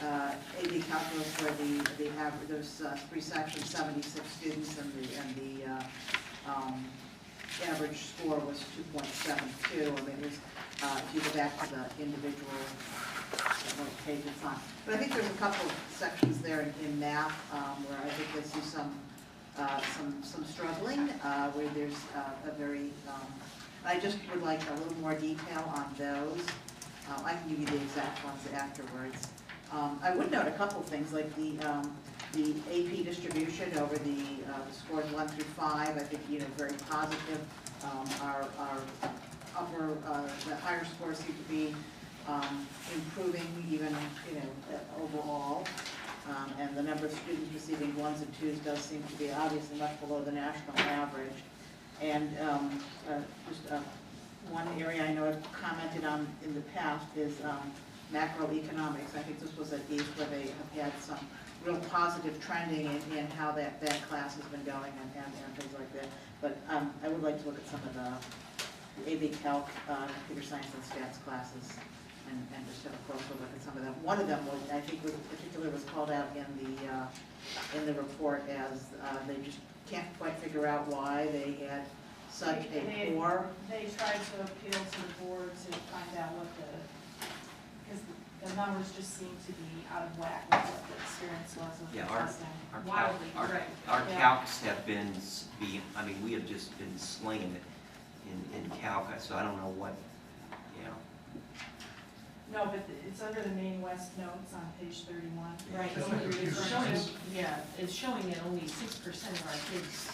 AP calculus where the average, there's 3 sections, 76 students, and the average score was 2.72. I mean, it was, if you go back to the individual what page it's on. But I think there's a couple of sections there in math where I think they see some struggling, where there's a very, I just would like a little more detail on those. I can give you the exact ones afterwards. I would note a couple of things, like the AP distribution over the scores 1 through 5, I think, very positive. Our upper, the higher scores seem to be improving even, overall. And the number of students receiving 1s and 2s does seem to be obviously much below the national average. And one area I know I've commented on in the past is macroeconomics. I think this was a case where they have had some real positive trending in how that class has been going and things like that. But I would like to look at some of the AB Calc, computer science and stats classes and just have a closer look at some of them. One of them was, I think, particularly was called out in the report as they just can't quite figure out why they had such a poor. They tried to appeal to the board to find out what because the numbers just seem to be out of whack with what the experience was with the testing. Our calcs have been, I mean, we have just been slinging it in calc, so I don't know what, No, but it's under the Maine West notes on page 31. Right, it's showing, it's showing that only 6% of our kids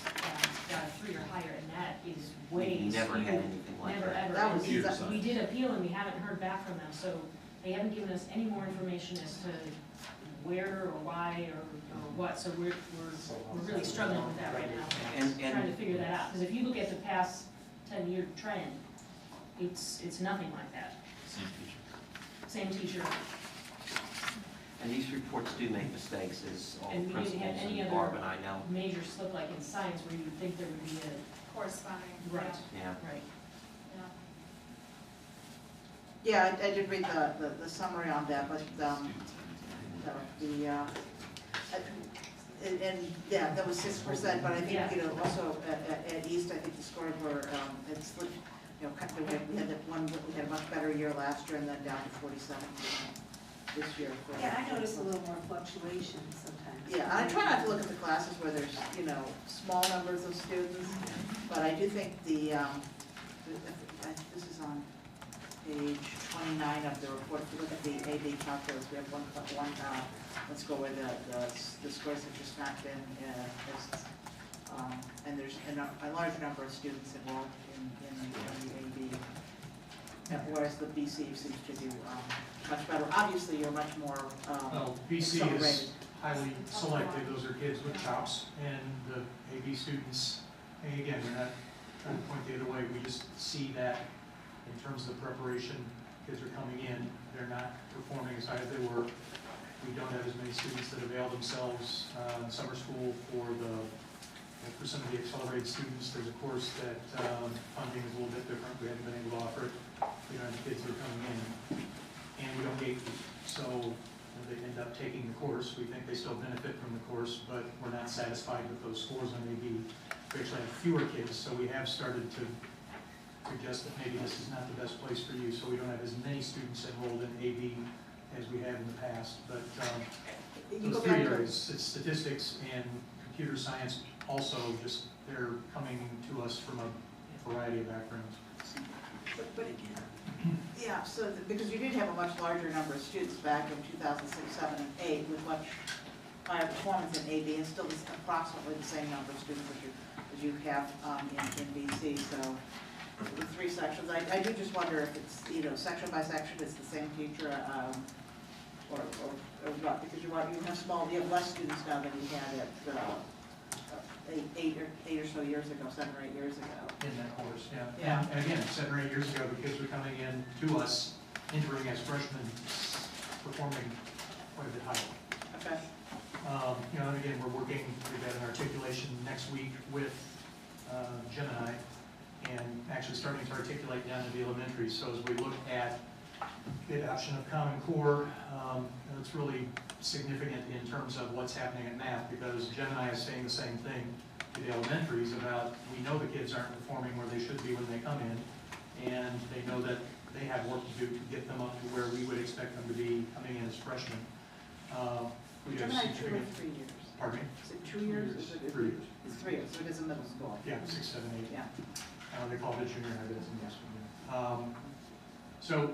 got a 3 or higher, and that is way we never skewed. had anything like Never, that. ever. We did appeal and we haven't heard back from them, so they haven't given us any more information as to where or why or what, so we're really struggling with that right now. And Trying to figure that out, because if you look at the past 10-year trend, it's nothing like that. Same teacher. And these reports do make mistakes, as all And we didn't principals have any and other Barb and I know. major slip like in science where you would think there would be a. Corresponding. Right. Yeah. Right. Yeah, I did read the summary on that, but and yeah, that was 6%, but I think, also at East, I think the scores were, it slipped, we had a much better year last year and then down to 47% this year. Yeah, I noticed a little more fluctuation sometimes. Yeah, I try not to look at the classes where there's, small numbers of students, but I do think this is on page 29 of the report. If you look at the AB calculus, we have one let's go where the scores have just not been, and there's a larger number of students enrolled in the AB, whereas the BC seems to do much better. Obviously, you're much more Well, BC is highly selective. Those are kids with chops, and the AB students, and again, we're not trying to point the other way. We just see that in terms of preparation, kids are coming in, they're not performing as high as they were. We don't have as many students that avail themselves in summer school for some of the accelerated students. There's a course that funding is a little bit different. We haven't been able to offer it. We don't have the kids that are coming in, and we don't gatekeep. So they end up taking the course. We think they still benefit from the course, but we're not satisfied with those scores on AB. We actually have fewer kids, so we have started to suggest that maybe this is not the best place for you, so we don't have as many students enrolled in AB as we have in the past. But those 3 areas, it's statistics and computer science, also just they're coming to us from a variety of backgrounds. But again, yeah, so because you did have a much larger number of students back in 2006, 7, and 8 with much higher performance in AB, and still approximately the same number of students as you have in BC. So the 3 sections, I do just wonder if it's section by section it's the same teacher, or what? Because you have less students now than you had at 8 or so years ago, 7 or 8 years ago. In that course, yeah. And again, 7 or 8 years ago, the kids were coming in to us, entering as freshmen, performing quite a bit higher. Okay. And again, we've got an articulation next week with Gemini, and actually starting to articulate down to the elementary. So as we look at the adoption of Common Core, it's really significant in terms of what's happening in math, because Gemini is saying the same thing to the elementaries about, we know the kids aren't performing where they should be when they come in, and they know that they have work to do to get them up to where we would expect them to be coming in as freshmen. We have Gemini 2 or significant, 3 years? pardon me? Is it 2 years? Is it- 3 years. It's 3 years, so it is a middle school. Yeah, 6, 7, 8. Yeah. They call it junior high, but it's in yes. So,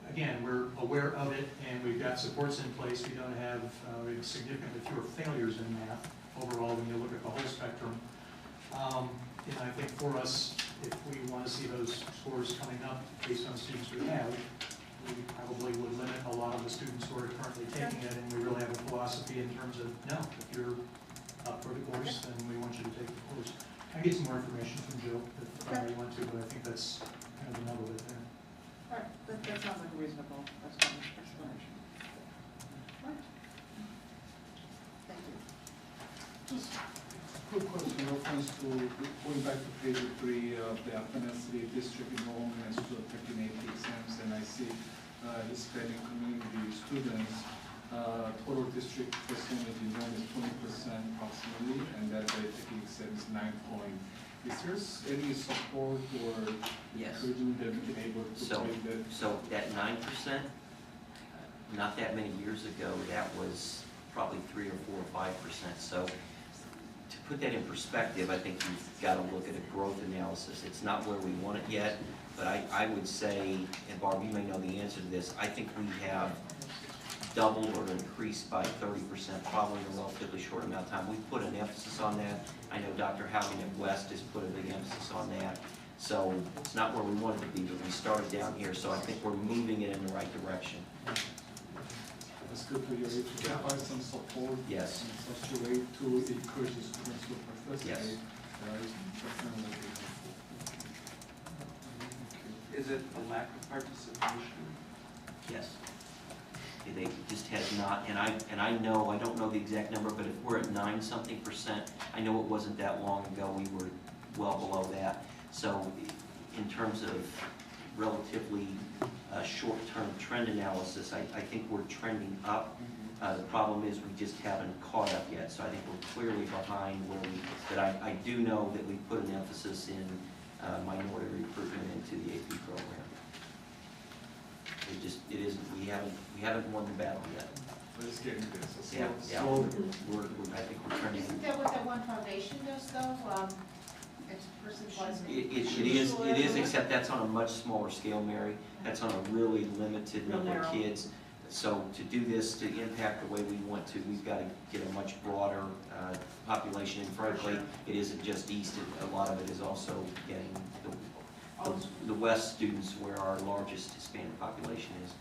again, we're aware of it, and we've got supports in place. We don't have, we have significantly fewer failures in math overall when you look at the whole spectrum. And I think for us, if we want to see those scores coming up based on the students we have, we probably would limit a lot of the students who are currently taking it, and we really have a philosophy in terms of, no, if you're up for the course, then we want you to take the course. I get some more information from Jill if you want to, but I think that's kind of the nub of it there. All right, that sounds like a reasonable explanation. All right. Thank you. Just quick question, reference to, going back to page 3 of the FNSD district enrollment as to affecting AP exams, and I see Hispanic community students, total district percentage enrollment is 20% approximately, and that by taking exam is 9 point. Is there any support or Yes. encouraging them to be able to take that? So that 9%, not that many years ago, that was probably 3 or 4 or 5%. So to put that in perspective, I think you've got to look at a growth analysis. It's not where we want it yet, but I would say, and Barb, you may know the answer to this, I think we have doubled or increased by 30% probably in a relatively short amount of time. We've put an emphasis on that. I know Dr. Haugen at West has put a big emphasis on that. So it's not where we wanted to be, but we started down here, so I think we're moving it in the right direction. It's good to hear you to provide some support. Yes. In such a way to encourage the students to participate. Yes. Definitely helpful. Is it a lack of participation? Yes. They just has not, and I know, I don't know the exact number, but if we're at 9-something%, I know it wasn't that long ago, we were well below that. So in terms of relatively short-term trend analysis, I think we're trending up. The problem is we just haven't caught up yet, so I think we're clearly behind where we, but I do know that we put an emphasis in minority recruitment into the AP program. It isn't, we haven't won the battle yet. But it's getting there. So Yeah, I think we're turning. Isn't that what that one foundation does though? It's person-wise. It is, except that's on a much smaller scale, Mary. That's on a really limited number of kids. So to do this, to impact the way we want to, we've got to get a much broader population. And frankly, it isn't just East, a lot of it is also getting the West students where our largest Hispanic population is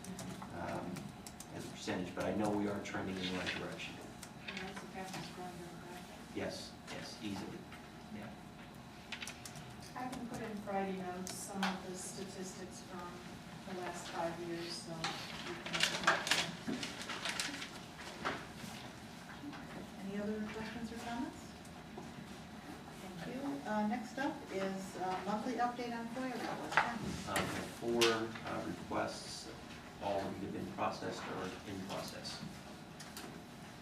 as a percentage. But I know we are trending in the right direction. Yes, easily. I can put in Friday notes some of the statistics from the last 5 years, so you can look at that. Any other questions or comments? Thank you. Next up is monthly update on FOIA requests. 4 requests, all have been processed or in process.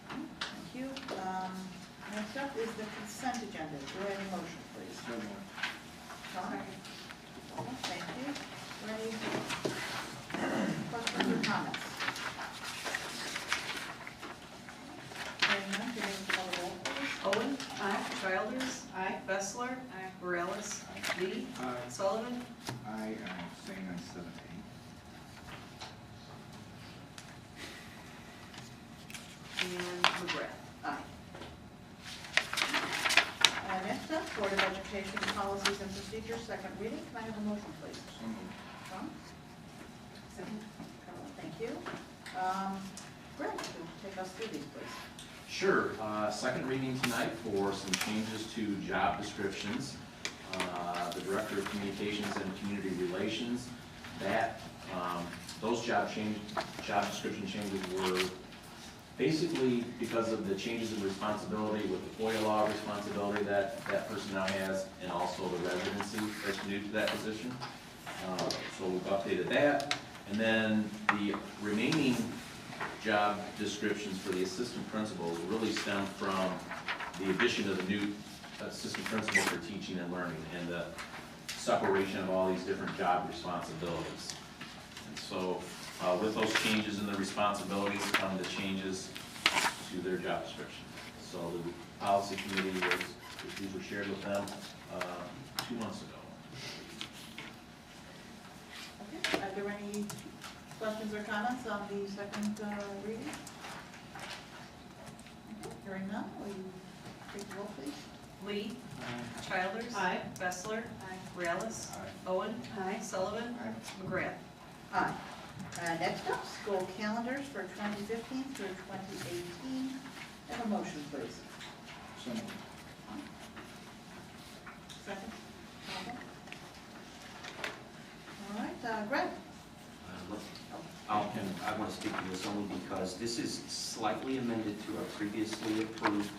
Thank you. Next up is the consent agenda. Do I have a motion, please? Sean? Thank you. Any questions or comments? Hearing none, can you call the roll, please? Owen? Aye. Childers? Aye. Bessler? Aye. Morales? Lee? Aye. Sullivan? I am saying on 7A. And McGrath? Aye. Next up, Board of Education Policies and Procedures, second reading. Can I have a motion, please? So moved. Sean? Second. Thank you. Greg, will you take us through these, please? Sure. Second reading tonight for some changes to job descriptions. The Director of Communications and Community Relations, those job description changes were basically because of the changes in responsibility with the FOIA law responsibility that person now has, and also the residency that's new to that position. So we've updated that. And then the remaining job descriptions for the assistant principals really stem from the addition of the new assistant principal for teaching and learning and the separation of all these different job responsibilities. So with those changes in the responsibilities come the changes to their job description. So the policy committee these were shared with them 2 months ago. Okay, are there any questions or comments on the second reading? Okay, hearing none, will you take the roll, please? Lee. Childers. Aye. Bessler. Reales. Owen. Sullivan. McGrath. Aye. Next up, school calendars for 2015 through 2018. Have a motion, please. So moved. Second. All right, Greg. I want to speak to this only because this is slightly amended to a previously approved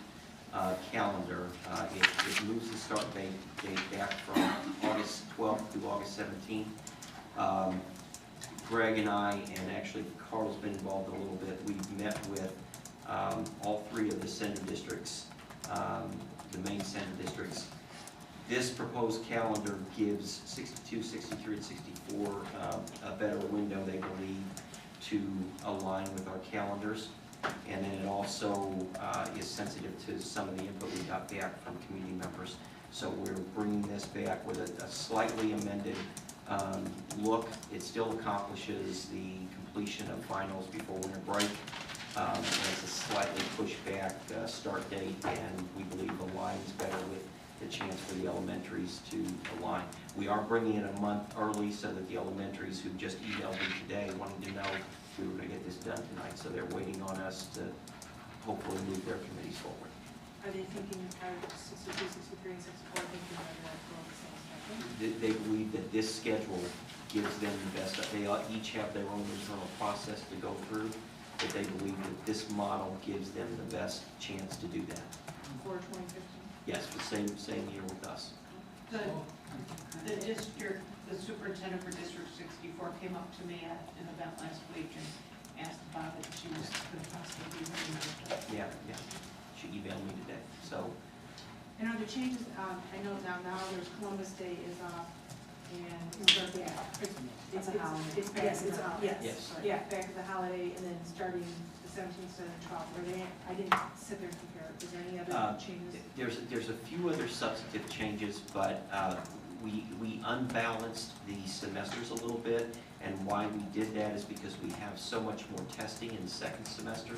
calendar. It moves the start date back from August 12th to August 17th. Greg and I, and actually Carl's been involved a little bit, we've met with all 3 of the center districts, the main center districts. This proposed calendar gives 62, 63, and 64 a better window, they believe, to align with our calendars. And then it also is sensitive to some of the input we got back from community members. So we're bringing this back with a slightly amended look. It still accomplishes the completion of finals before winter break. And it's a slightly pushed back start date, and we believe aligns better with the chance for the elementaries to align. We are bringing it a month early so that the elementaries who just emailed me today wanted to know if we were going to get this done tonight. So they're waiting on us to hopefully move their committees forward. Are they thinking, are 62, 63, and 64 thinking of that for the same schedule? They believe that this schedule gives them the best, they each have their own internal process to go through, but they believe that this model gives them the best chance to do that. For 2015? Yes, the same year with us. The district, the superintendent for District 64 came up to me at an event last week and asked about it. She was could possibly be ready. Yeah. She emailed me today, so. And are the changes, I know now there's Columbus Day is off, and it's a holiday. It's back to the holiday. Yes. Yeah, back to the holiday, and then starting the 17th to the 12th. I didn't sit there and compare. Is there any other changes? There's a few other substantive changes, but we unbalanced the semesters a little bit, and why we did that is because we have so much more testing in the second semester.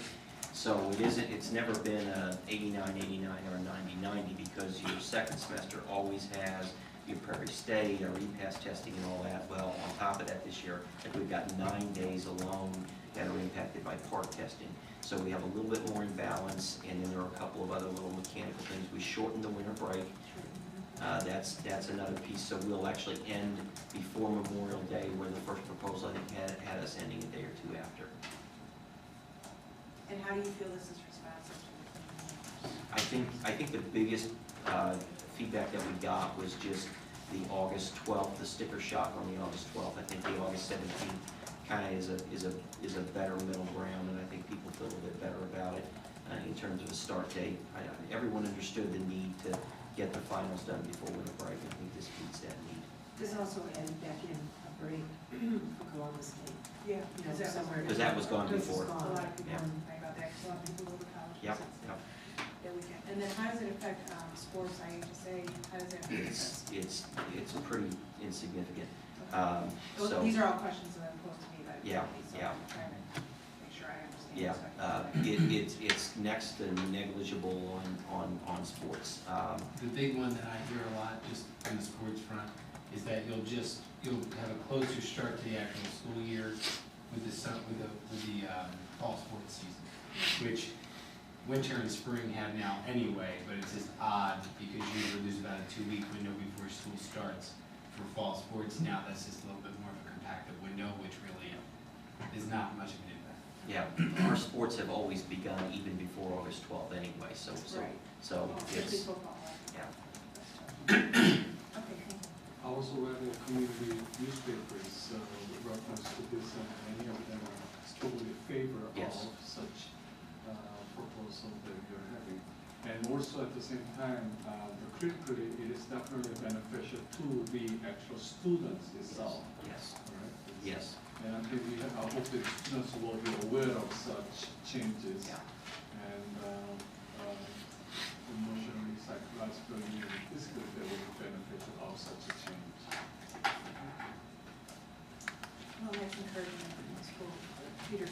So it's never been a 89-89 or a 90-90 because your second semester always has your Prairie State or EPAS testing and all that. Well, on top of that this year, we've got 9 days alone that are impacted by park testing. So we have a little bit more imbalance, and then there are a couple of other little mechanical things. We shortened the winter break. That's another piece. So we'll actually end before Memorial Day, where the first proposal I think had us ending a day or 2 after. And how do you feel this is responsive to I think the biggest feedback that we got was just the August 12th, the sticker shock on the August 12th. I think the August 17th kind of is a better middle ground, and I think people feel a little bit better about it in terms of a start date. Everyone understood the need to get the finals done before winter break. I think this meets that need. This also added back in a break for Columbus Day. Yeah. Because that was gone before. A lot of people were talking about that, because a lot of people go to college. Yep. That weekend. And then how does it affect sports, I hate to say, how does that affect us? It's pretty insignificant. So these are all questions that are posed to me by the Yeah, committee, so yeah. I'm trying to make sure I understand. Yeah, it's next to negligible on sports. The big one that I hear a lot, just on the sports front, is that you'll have a closer start to the actual school year with the fall sports season, which winter and spring have now anyway, but it's just odd because usually there's about a 2-week window before school starts for fall sports. Now that's just a little bit more of a compacted window, which really is not much of an impact. Yeah, our sports have always begun even before August 12th anyway, so it's, yeah. Okay, thank you. I also read the community newspapers with reference to this, and many of them are totally in favor Yes. of such proposal that you're having. And also at the same time, critically, it is definitely beneficial to the actual students itself. Yes. Right? Yes. And I think I hope the students will be aware of such changes. And emotionally, psychologically, and physically, they will benefit of such a change. Well, that's encouraging in the school. Peter.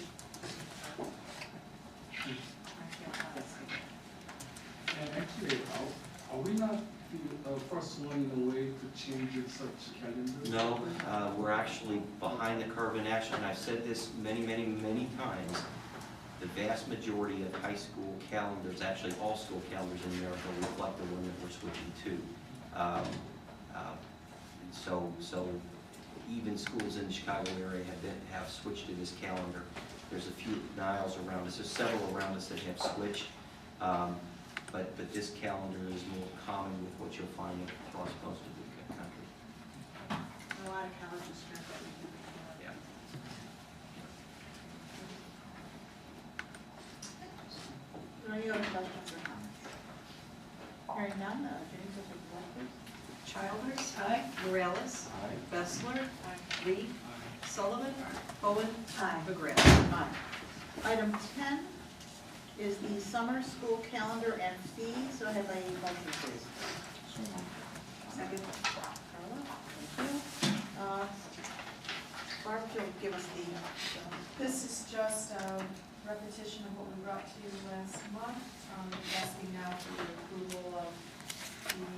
And actually, are we not the first one in a way to change such calendar? No, we're actually behind the curve in action. I've said this many, many, many times. The vast majority of high school calendars, actually all school calendars in America, reflect the one that we're switching to. So even schools in the Chicago area have switched to this calendar. There's a few Niles around us. There's several around us that have switched. But this calendar is more common with what you'll find across most of the country. A lot of colleges start that weekend. Yeah. Are there any other questions or comments? Hearing none, Jenny, will take the roll, please. Childers. Morales. Bessler. Lee. Sullivan. Bowen. McGrath. Aye. Item 10 is the summer school calendar and fees. So I have a motion, please. Second. Carla, thank you. Barb, you'll give us the. This is just a repetition of what we brought to you last month. Asking now for the approval of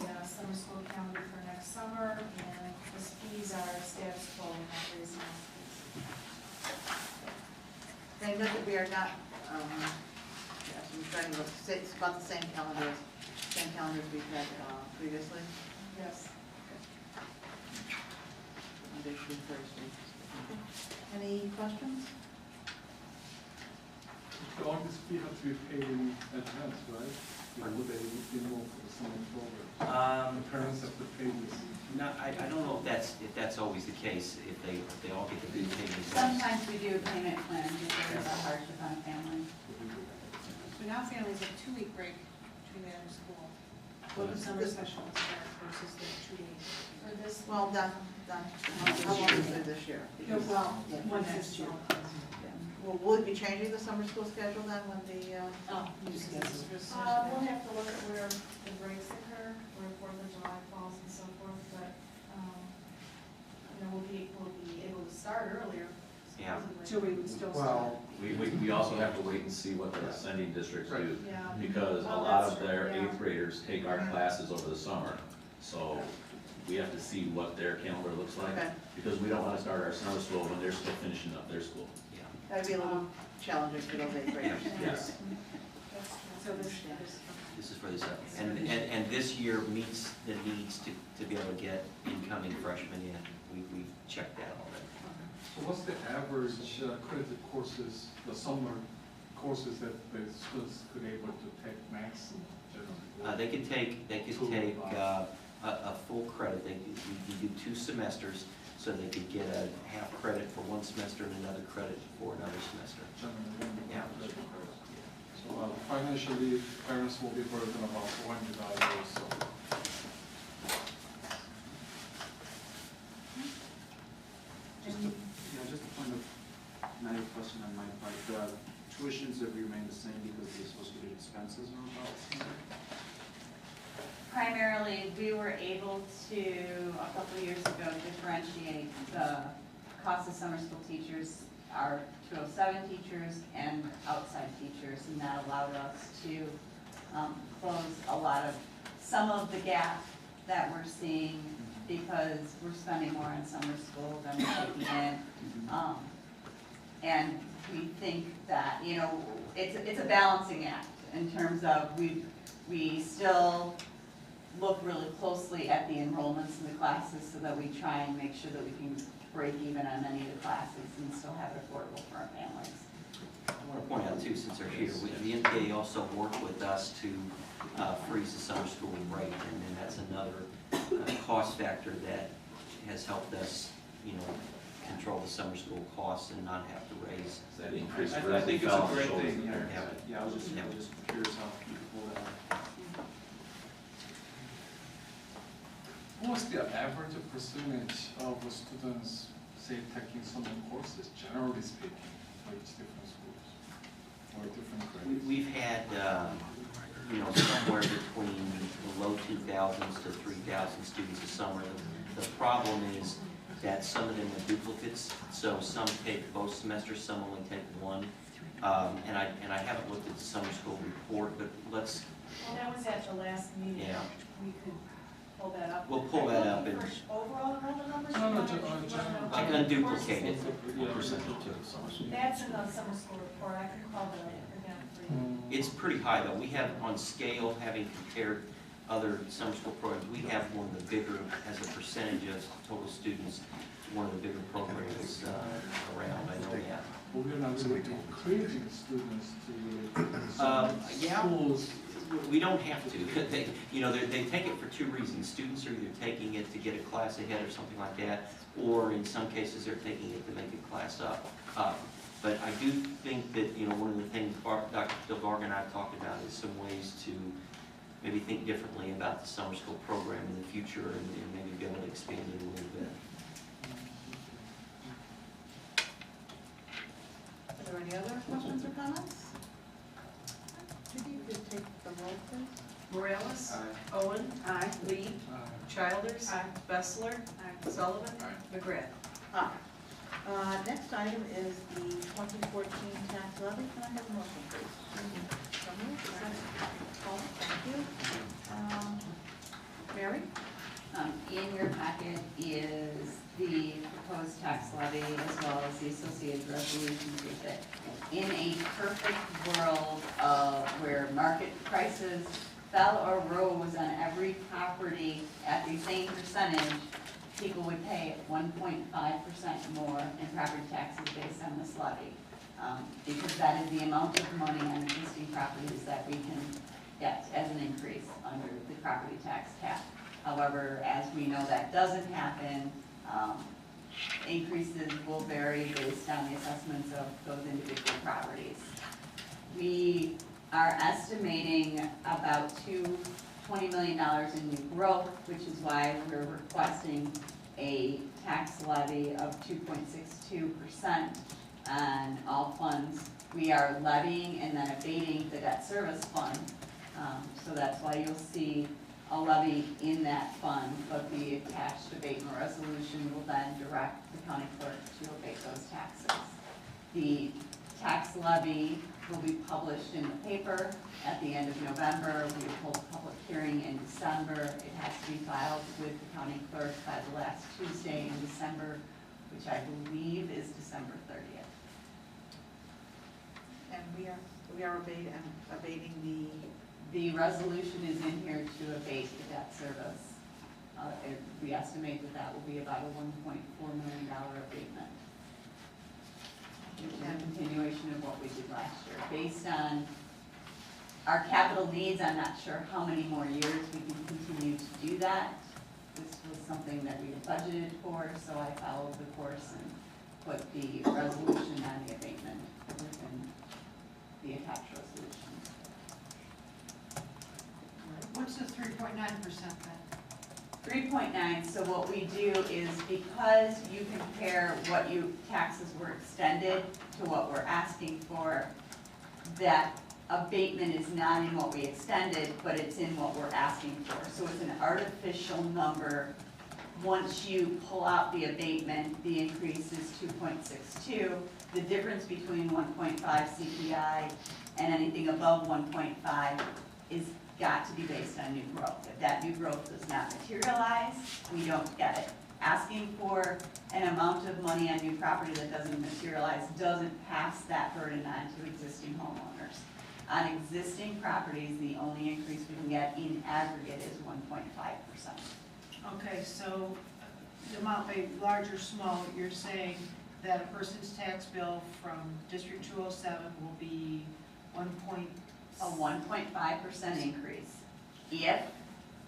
the summer school calendar for next summer, and the fees are status quo and not raising our fees. And note that we are not, yes, we're trying to, it's about the same calendars we've had previously. Yes. Monday through Thursday. Any questions? All this fee have to be paid in advance, right? Would they enroll for the summer program? The parents have to pay this. No, I don't know if that's always the case, if they all get the big payments. Sometimes we do a payment plan if there's a hardship on a family. So now families have 2-week break between the end of school. Well, the summer specials versus the 2 days. For this, Well, done. How long is it this year? No, well, once this year. Well, will it be changing the summer school schedule then when the, we'll have to look at where the breaks occur, where 4th of July falls and so forth, but, we'll be able to start earlier. Yeah. So we would still Well, we also have to wait and see what the sending districts do, Yeah. because a Well, lot that's of their true, yeah. 8th graders take our classes over the summer. So we have to see what their calendar looks like, Okay. because we don't want to start our summer school when they're still finishing up their school. that'd be a little challenging for those 8th graders. Yes. So this This is for this, and this year meets the needs to be able to get incoming freshmen in. We've checked that already. So what's the average credit courses, the summer courses that the students could able to take maximum generally? They could take a full credit. We do 2 semesters, so they could get a half credit for one semester and another credit for another semester. Yeah. So financially, parents will be burdened about $400 or so. Just a point of, not a question on my part, tuitions have remained the same because the associated expenses are about the same? Primarily, we were able to, a couple of years ago, differentiate the cost of summer school teachers, our 207 teachers and outside teachers, and that allowed us to close some of the gap that we're seeing because we're spending more on summer school than we're taking in. And we think that, it's a balancing act in terms of we still look really closely at the enrollments in the classes so that we try and make sure that we can break even on many of the classes and still have it affordable for our families. I want to point out too, since they're here, the NPA also worked with us to freeze the summer school rate, and then that's another cost factor that has helped us, control the summer school costs and not have to raise. That increase I really think it's fell a on the great shoulders thing, of the yeah. parents. Yeah, I was just curious how people that. What's the average percentage of the students say, taking some courses, generally speaking, for each different schools or different grades? We've had, somewhere between the low 2,000s to 3,000 students a summer. The problem is that some of them are duplicates, so some take both semesters, some only take one. And I haven't looked at the summer school report, but let's, Well, that was at the last meeting. Yeah. We could pull that up. We'll pull that up Are you and- looking for overall enrollment numbers? unduplicated. That's in the summer school report. I can call that again for you. It's pretty high though. We have on scale, having compared other summer school programs, we have one of the bigger, as a percentage of total students, one of the bigger programs around. I know that. Well, we're not really encouraging students to Yeah. schools. We don't have to. They take it for two reasons. Students are either taking it to get a class ahead or something like that, or in some cases they're taking it to make a class up. But I do think that, one of the things Dr. DeVarga and I have talked about is some ways to maybe think differently about the summer school program in the future and maybe be able to expand it a little bit. Are there any other questions or comments? Could you please take the roll, please? Morales? Owen? Lee? Childers? Bessler? Sullivan? McGrath. Aye. Next item is the 2014 tax levy. Can I have a motion, please? So moved. Paul, thank you. Mary? In your packet is the proposed tax levy as well as the associated resolutions with it. In a perfect world where market prices fell or rose on every property at the same percentage, people would pay 1.5% more in property taxes based on this levy. Because that is the amount of money on existing properties that we can get as an increase under the property tax cap. However, as we know that doesn't happen, increases will vary based on the assessments of those individual properties. We are estimating about $20 million in new growth, which is why we're requesting a tax levy of 2.62% on all funds. We are levying and then abating the debt service fund, so that's why you'll see a levy in that fund, but the attached abatement resolution will then direct the county clerk to abate those taxes. The tax levy will be published in the paper at the end of November. We hold a public hearing in December. It has to be filed with the county clerk by the last Tuesday in December, which I believe is December 30th. And we are abating The resolution is in here to abate the debt service. We estimate that that will be about a $1.4 million abatement. Which is a continuation of what we did last year. Based on our capital needs, I'm not sure how many more years we can continue to do that. This was something that we had budgeted for, so I followed the course and put the resolution on the abatement within the attached resolution. What's the 3.9% then? 3.9, so what we do is because you compare what taxes were extended to what we're asking for, that abatement is not in what we extended, but it's in what we're asking for. So it's an artificial number. Once you pull out the abatement, the increase is 2.62. The difference between 1.5 CPI and anything above 1.5 is got to be based on new growth. If that new growth does not materialize, we don't get it. Asking for an amount of money on new property that doesn't materialize doesn't pass that burden on to existing homeowners. On existing properties, the only increase we can get in aggregate is 1.5%. Okay, so the amount may be large or small, you're saying that a person's tax bill from District 207 will be A 1.5% increase if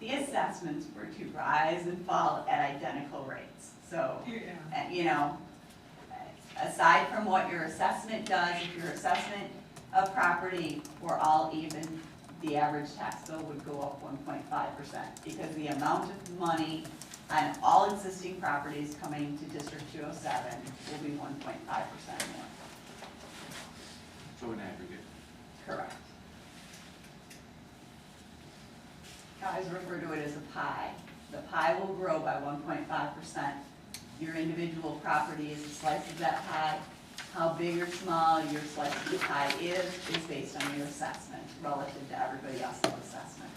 the assessments were to rise and fall at identical rates. So, aside from what your assessment does, if your assessment of property were all even, the average tax bill would go up 1.5% because the amount of money on all existing properties coming to District 207 will be 1.5% more. So in aggregate. Correct. I always refer to it as a pie. The pie will grow by 1.5%. Your individual property is a slice of that pie. How big or small your slice of the pie is based on your assessment relative to everybody else's assessment.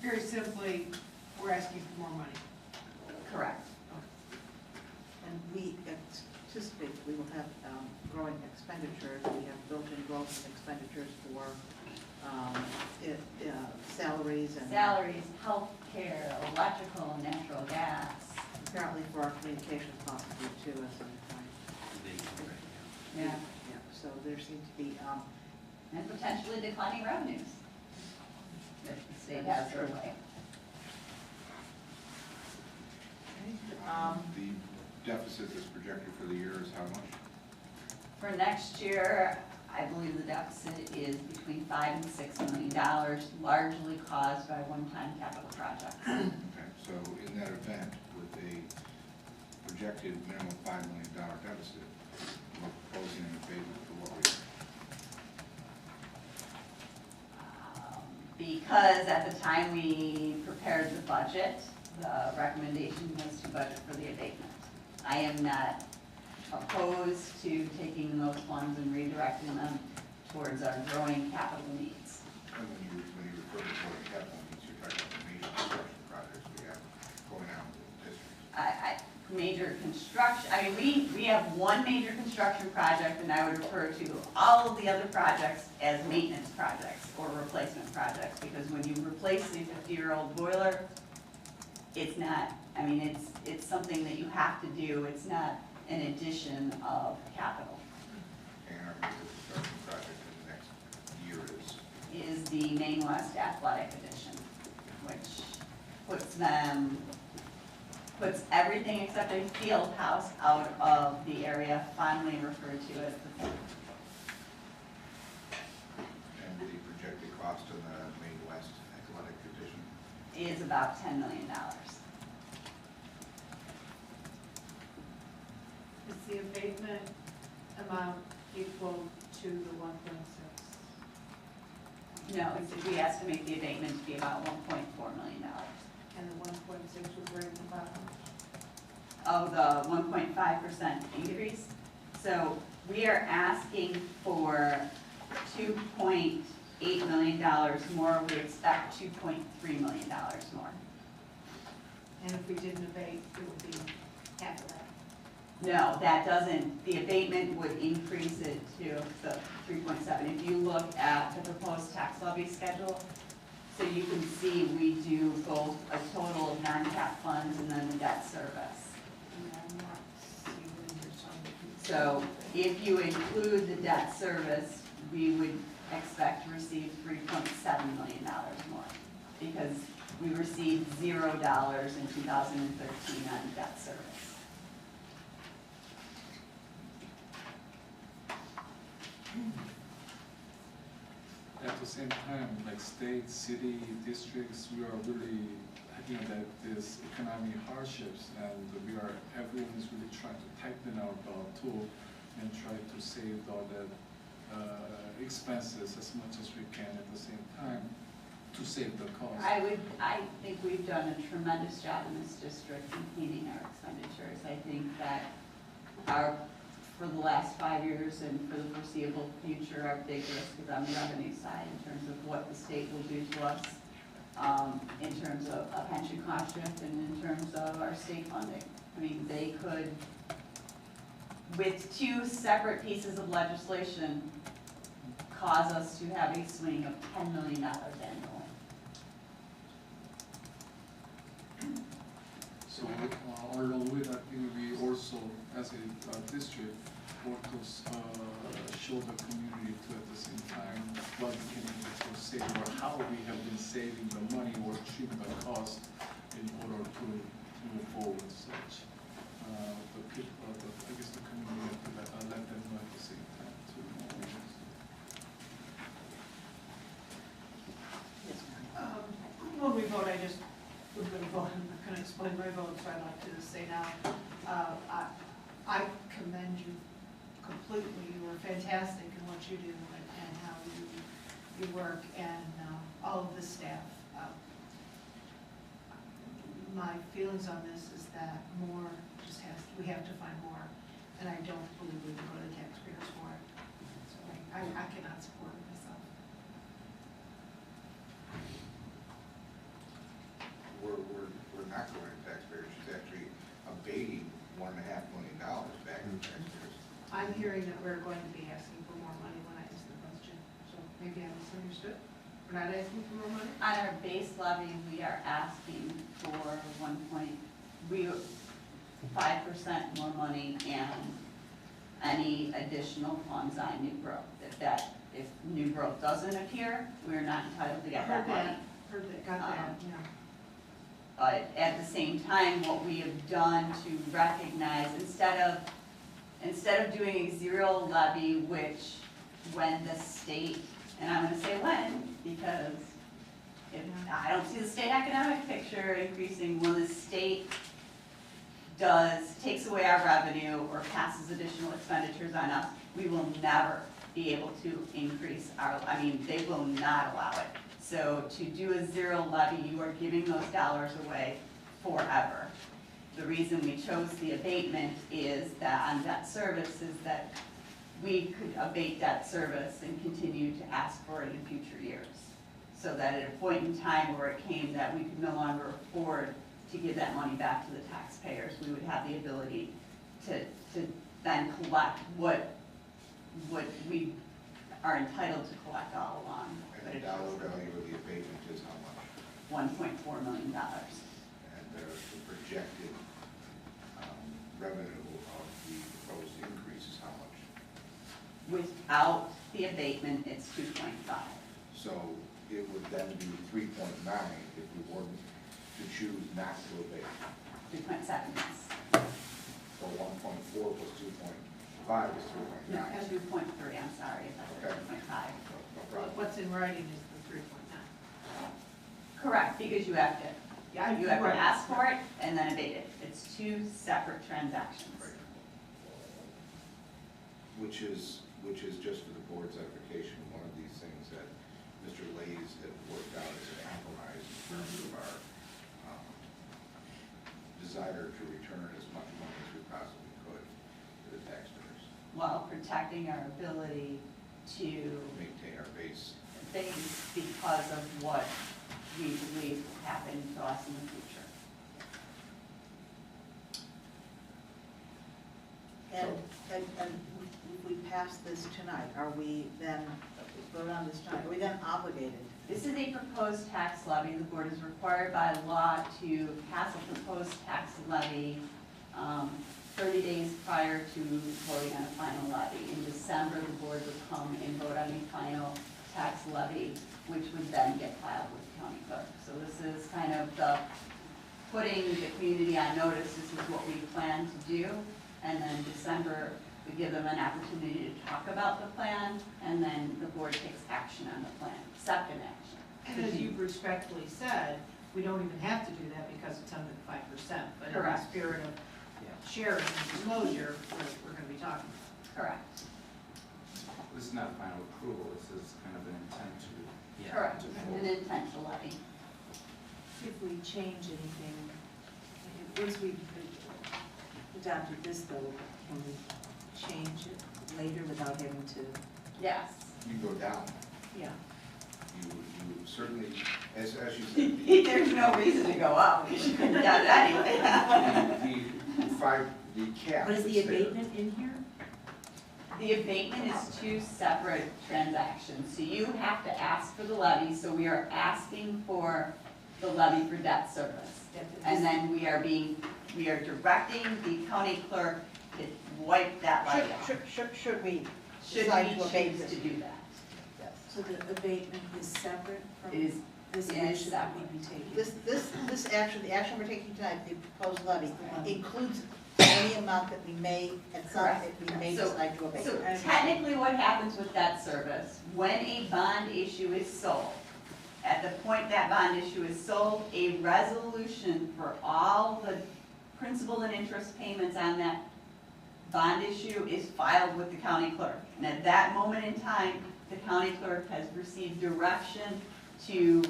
Very simply, we're asking for more money. Correct. And we anticipate we will have growing expenditures. We have built-in growth in expenditures for salaries and. Salaries, healthcare, electrical, natural gas. Apparently for our communications possibly too at some point. Yeah. Yeah, so there seems to be, And potentially declining revenues. If the state has their way. The deficit that's projected for the year is how much? For next year, I believe the deficit is between $5 and $6 million, largely caused by one-time capital projects. Okay, so in that event, with a projected minimum $5 million deficit, we're proposing an abatement for what reason? Because at the time we prepared the budget, the recommendation was to budget for the abatement. I am not opposed to taking those funds and redirecting them towards our growing capital needs. And when you refer to growing capital needs, you're talking about the major construction projects we have going on in the district. Major construction, I mean, we have one major construction project, and I would refer to all of the other projects as maintenance projects or replacement projects, because when you replace a 50-year-old boiler, it's not, I mean, it's something that you have to do. It's not an addition of capital. And our major construction project in the next year Is the Maine West Athletic Edition, which puts everything except a field house out of the area, fondly referred to as the field. and the projected cost of the Maine West Athletic Edition? Is about $10 million. Is the abatement amount equal to the 1.6? No, we estimate the abatement to be about $1.4 million. And the 1.6 was right at the bottom? Of the 1.5% increase. So we are asking for $2.8 million more. We expect $2.3 million more. And if we didn't abate, it would be half of that? No, that doesn't, the abatement would increase it to the 3.7. If you look at the proposed tax levy schedule, so you can see we do both a total of non-cap funds and then the debt service. So if you include the debt service, we would expect to receive $3.7 million more, because we received $0 in 2013 on debt service. At the same time, like state, city, districts, we are really having that this economic hardships, and everyone is really trying to tighten our belt too, and try to save all the expenses as much as we can at the same time to save the cost. I think we've done a tremendous job in this district in cleaning our expenditures. I think that for the last 5 years and for the foreseeable future, our big risk is on the revenue side in terms of what the state will do to us, in terms of a pension cost shift and in terms of our state funding. I mean, they could, with 2 separate pieces of legislation, cause us to have a swing of $10 million annually. So along with that, we also, as a district, want to show the community too at the same time what we can do to save, or how we have been saving the money or treating the cost in order to move forward such. The people, I guess the community, let them know at the same time too. When we vote, I just we're gonna vote, I'm not gonna explain my vote, so I'd like to say now, I commend you completely. You were fantastic in what you do and how you work, and all of the staff. My feelings on this is that more we have to find more, and I don't believe we can go to the taxpayers for it. So I cannot support it myself. We're not going to taxpayers. She's actually abating $1.5 million back to taxpayers. I'm hearing that we're going to be asking for more money when I ask the question, so maybe I misunderstood. We're not asking for more money? On our base levy, we are asking for 5% more money and any additional funds on new growth. If new growth doesn't appear, we're not entitled to get that money. Heard that, got that, yeah. But at the same time, what we have done to recognize, instead of doing a zero levy, which when the state, and I'm gonna say when, because I don't see the state economic picture increasing, when the state takes away our revenue or passes additional expenditures on us, we will never be able to increase they will not allow it. So to do a zero levy, you are giving those dollars away forever. The reason we chose the abatement is that on debt service is that we could abate debt service and continue to ask for it in future years. So that at a point in time where it came that we could no longer afford to give that money back to the taxpayers, we would have the ability to then collect what we are entitled to collect all along. And the dollar value of the abatement is how much? $1.4 million. And the projected revenue of the proposed increase is how much? Without the abatement, it's 2.5. So it would then be 3.9 if we were to choose not to abate. 2.7, yes. So 1.4 plus 2.5 is 3.9. No, 2.3, I'm sorry, that's 2.5. No problem. What's in writing is the 3.9. Correct, because you have to, Yeah, you have to right. ask for it and then abate it. It's two separate transactions. Which is just for the board's edification, one of these things that Mr. Lays had worked out as a compromise in terms of our desire to return as much money as we possibly could to the taxpayers. While protecting our ability to Maintain our base. because of what we believe will happen to us in the future. And if we pass this tonight, are we then, vote on this tonight, are we then obligated? This is a proposed tax levy. The board is required by law to pass a proposed tax levy 30 days prior to voting on a final levy. In December, the board would come and vote on a final tax levy, which would then get filed with the county clerk. So this is kind of putting the community on notice. This is what we plan to do. And then December, we give them an opportunity to talk about the plan, and then the board takes action on the plan, accept an action. And as you've respectfully said, we don't even have to do that because it's under the 5%. But in the Correct. spirit of sharing and disclosure, we're going to be talking about it. Correct. This is not final approval, this is kind of an intent to. Correct, an intent to levy. If we change anything, once we adopted this though, can we change it later without having to? Yes. You go down. Yeah. You certainly, as you said. There's no reason to go up. You should have done it anyway. The cap. But is the that's there. abatement in here? The abatement is two separate transactions. So you have to ask for the levy, so we are asking for the levy for debt service. And then we are directing the county clerk to wipe that levy off. Should we Should decide we to abate choose this? to do that? Yes. So the abatement is separate from It is this it is action that separate. we'd be taking? This action, the action we're taking tonight, the proposed levy, includes any amount that we may, at some, Correct. we may So- decide to abate. So technically what happens with debt service, when a bond issue is sold, at at the point that bond issue is sold, a resolution for all the principal and interest payments on that bond issue is filed with the county clerk. And at that moment in time, the county clerk has received direction to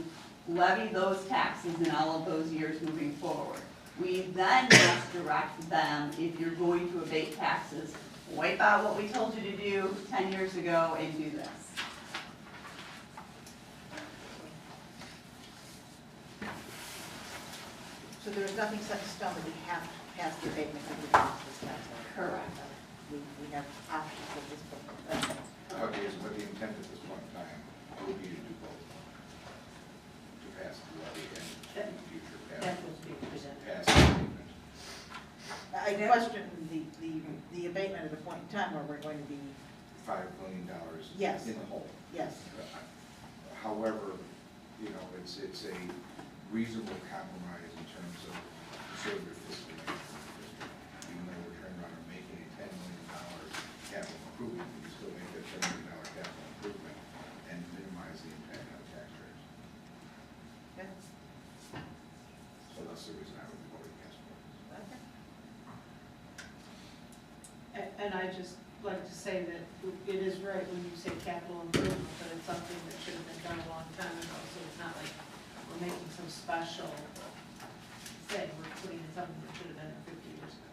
levy those taxes in all of those years moving forward. We then must direct them, if you're going to abate taxes, wipe out what we told you to do 10 years ago and do this. So there's nothing set in stone that we have to pass the abatement of the taxes, that's all. Correct. We have options at this point. Okay, so but the intent at this point in time will be to do both. To pass the levy and in the future That's what's being presented. pass the abatement. I question the abatement at a point in time where we're going to be, $5 million Yes. in the hole. yes. However, you know, it's a reasonable compromise in terms of conservative fiscal management. Even though we're turning around and making a $10 million capital improvement, we can still make that $10 million capital improvement and minimize the impact on the taxpayers. Okay. So that's the reason I would be voting yes for it. Okay. And I just like to say that it is right when you say capital improvement, but it's something that should have been done a long time ago, so it's not like we're making some special thing, we're putting in something that should have been there 50 years ago.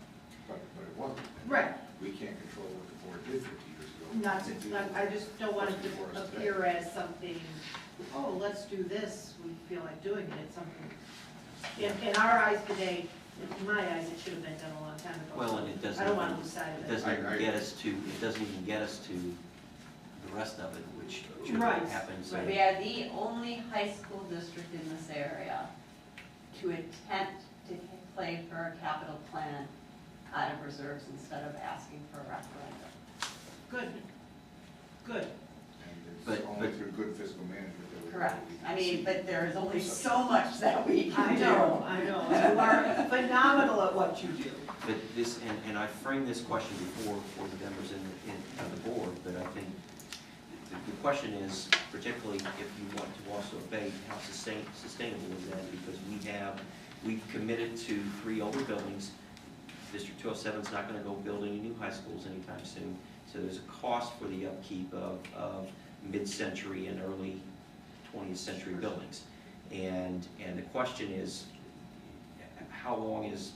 But it wasn't. Right. We can't control what the board did 50 years ago. I just don't want it to Before us today. appear as something, oh, let's do this, we feel like doing it, it's something, in our eyes today, in my eyes, it should have been done a long time ago. Well, and it doesn't. I don't want to lose sight of It it. doesn't even get us to, it doesn't even get us to the rest of it, which should Right. have happened. So We are the only high school district in this area to attempt to play for a capital plan out of reserves instead of asking for a referendum. Good, good. And it's But- only but- through good fiscal management that we. Correct. we I can mean, see but there is only such- so much that we can do. I know, you are phenomenal at what you do. But this, and I framed this question before for the members of the board, but I think the question is, particularly if you want to also abate, how sustainable is that? Because we've committed to 3 older buildings. District 207 is not going to go build any new high schools anytime soon. So there's a cost for the upkeep of mid-century and early 20th century buildings. And the question is, how long is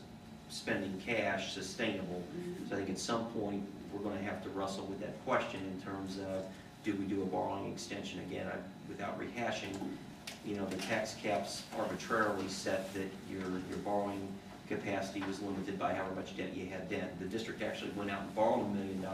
spending cash sustainable? So I think at some point, we're going to have to wrestle with that question in terms of, do we do a borrowing extension again? Without rehashing, you know, the tax caps arbitrarily set that your borrowing capacity was limited by however much debt you had then. The district actually went out and borrowed $1 million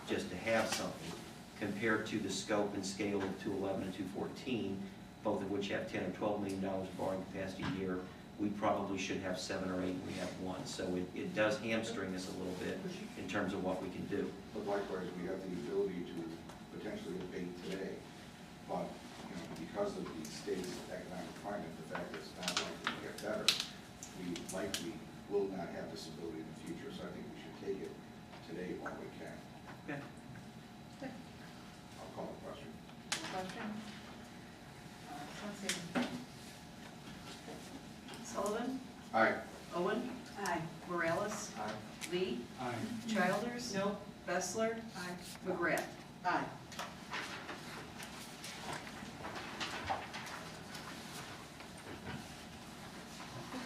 just to have something, compared to the scope and scale of 211 and 214, both of which have $10 or $12 million of borrowing capacity a year. We probably should have 7 or 8, and we have 1. So it does hamstring us a little bit in terms of what we can do. But likewise, we have the ability to potentially abate today, but, you know, because of the state's economic climate, the fact that it's not likely to get better, we likely will not have this ability in the future, so I think we should take it today while we can. Okay. I'll call the question. Question? Let's see. Sullivan? Aye. Owen? Aye. Morales? Aye. Lee? Aye. Childers? No. Bessler? Aye. McGrath? Aye.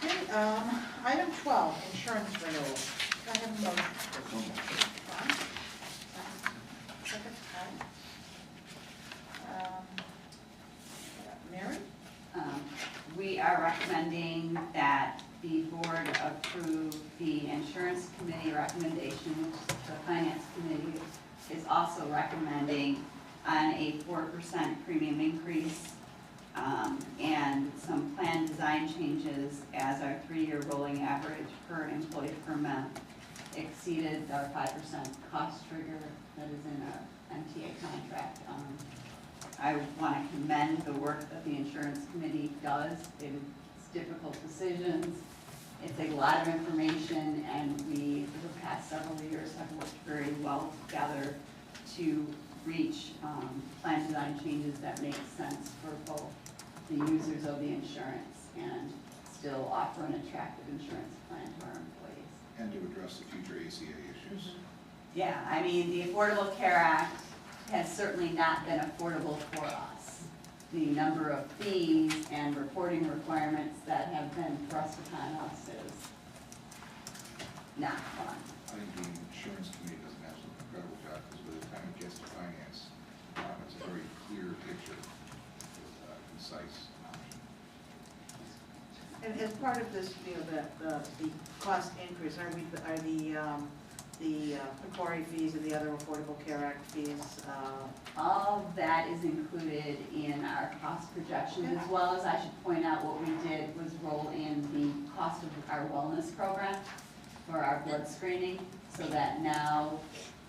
Okay, item 12, insurance renewal. Can I have a motion? Ron? Second, Mary? We are recommending that the board approve the insurance committee recommendation, which the finance committee is also recommending, on a 4% premium increase and some plan design changes as our 3-year rolling average per employee per month exceeded our 5% cost trigger that is in our MTA contract. I want to commend the work that the insurance committee does. It's difficult decisions. It's a lot of information, and we, for the past several years, have worked very well together to reach plan design changes that make sense for both the the users of the insurance and still offer an attractive insurance plan to our employees. And to address the future ACA issues. Yeah, I mean, the Affordable Care Act has certainly not been affordable for us. The number of fees and reporting requirements that have been thrust upon us is not fun. I think the insurance committee does an absolutely incredible job, because by the time it gets to finance, it's a very clear picture, with concise option. And as part of this, you know, the cost increase, are the PCORI fees and the other Affordable Care Act fees, All of that is included in our cost projections, as well as I should point out what we did was roll in the cost of our wellness program for our blood screening, so that now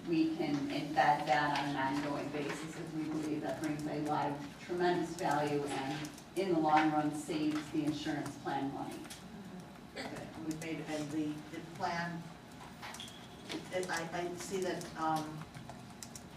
we can embed that on an ongoing basis, as we believe that brings a lot of tremendous value and in the long run saves the insurance plan money. we've made, and the plan, I see that,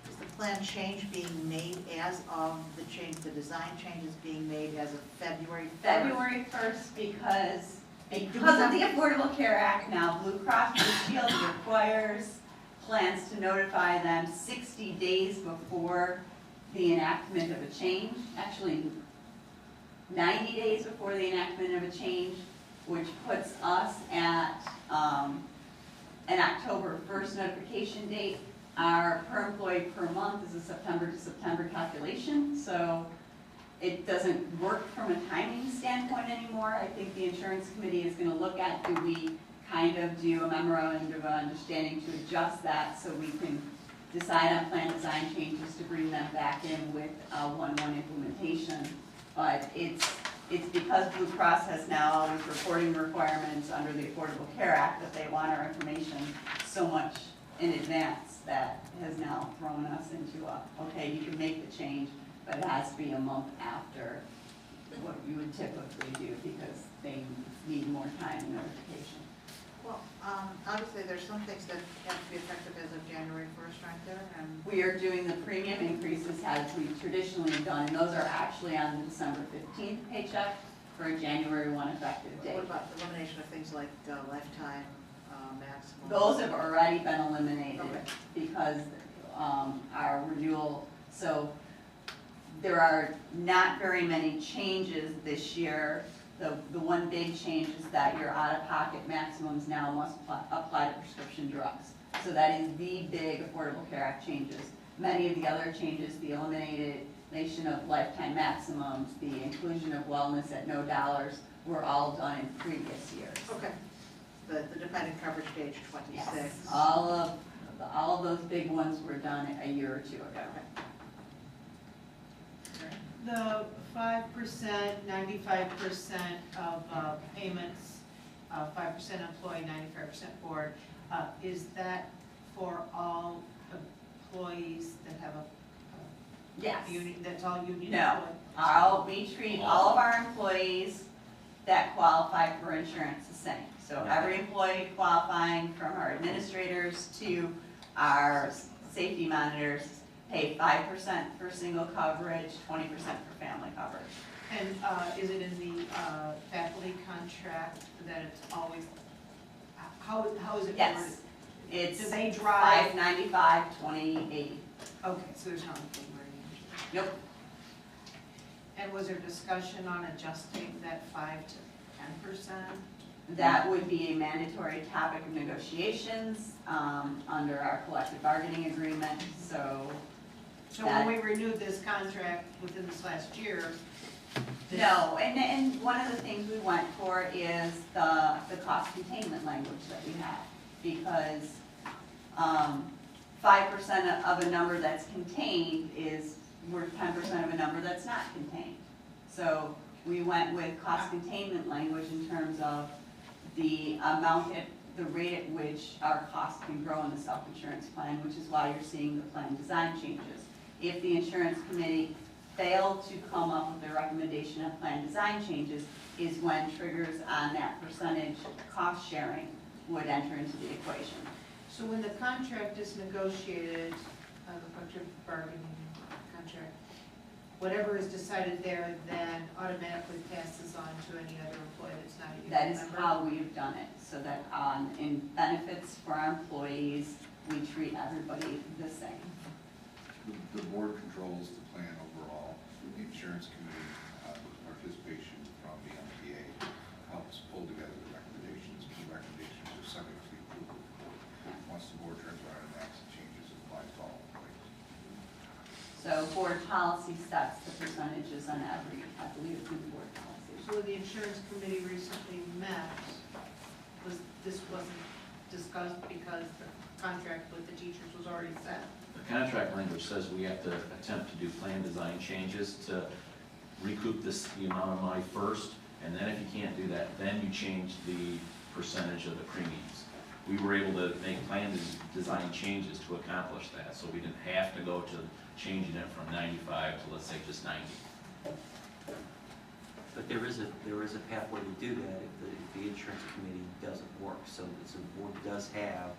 is the plan change being made as of the change, the design change is being made as of February 1st? February 1st, because of the Affordable Care Act now, Blue Cross Blue Shield requires plans to notify them 60 days before the enactment of a change, actually 90 days before the enactment of a change, which puts us at an October 1st notification date. Our per employee per month is a September to September calculation, so it doesn't work from a timing standpoint anymore. I think the insurance committee is going to look at, do we kind of do a memorandum of understanding to adjust that so we can decide on plan design changes to bring them back in with 1/1 implementation. But it's because Blue Cross has now all these reporting requirements under the Affordable Care Act that they want our information so much in advance that has now thrown us into okay, you can make the change, but it has to be a month after what you would typically do because they need more time and notification. Well, obviously, there's some things that have to be effective as of January 1st, aren't there? And We are doing the premium increases as we've traditionally done, and those are actually on the December 15th paycheck for a January 1 effective date. what about the elimination of things like lifetime maximum? Those have already been eliminated Okay. because our renewal, so there are not very many changes this year. The one big change is that your out-of-pocket maximums now must apply to prescription drugs. So that is the big Affordable Care Act changes. Many of the other changes, the elimination of lifetime maximums, the inclusion of wellness at no dollars, were all done in previous years. Okay. The dependent coverage to age 26. Yes, all of those big ones were done a year or two ago. The 5%, 95% of payments, 5% employee, 95% board, is that for all employees that have a Yes. union, that's all union No, employees? we treat all of our employees that qualify for insurance the same. So every employee qualifying, from our administrators to our safety monitors, pay 5% for single coverage, 20% for family coverage. And is it in the faculty contract that it's always, how is it worded? Yes, it's Do they drive? 595, 2080. Okay, so there's not a big wording. Nope. And was there discussion on adjusting that 5 to 10%? That would be a mandatory topic of negotiations under our collective bargaining agreement, so. So when we renewed this contract within this last year. No, and one of the things we went for is the cost containment language that we have, because 5% of a number that's contained is worth 10% of a number that's not contained. So we went with cost containment language in terms of the amount at the rate at which our costs can grow in the self-insurance plan, which is why you're seeing the plan design changes. If the insurance committee failed to come up with a recommendation of plan design changes, is when triggers on that percentage cost sharing would enter into the equation. So when the contract is negotiated, the collective bargaining contract, whatever is decided there then automatically passes on to any other employee that's not a That union is member? how we've done it, so that in benefits for our employees, we treat everybody the same. The board controls the plan overall. The insurance committee, with participation from the MTA, helps pull together the recommendations. The recommendations are subject to the approval of the board. Once the board turns around and makes the changes, it applies to all employees. So board policy sets the percentages on every, I believe it's in the board policy. So when the insurance committee recently met, this wasn't discussed because the contract with the teachers was already set? The contract language says we have to attempt to do plan design changes to recoup the amount of money first, and then if you can't do that, then you change the percentage of the premiums. We were able to make plan design changes to accomplish that, so we didn't have to go to changing it from 95 to, let's say, just 90. But there is a pathway to do that if the insurance committee doesn't work. So the board does have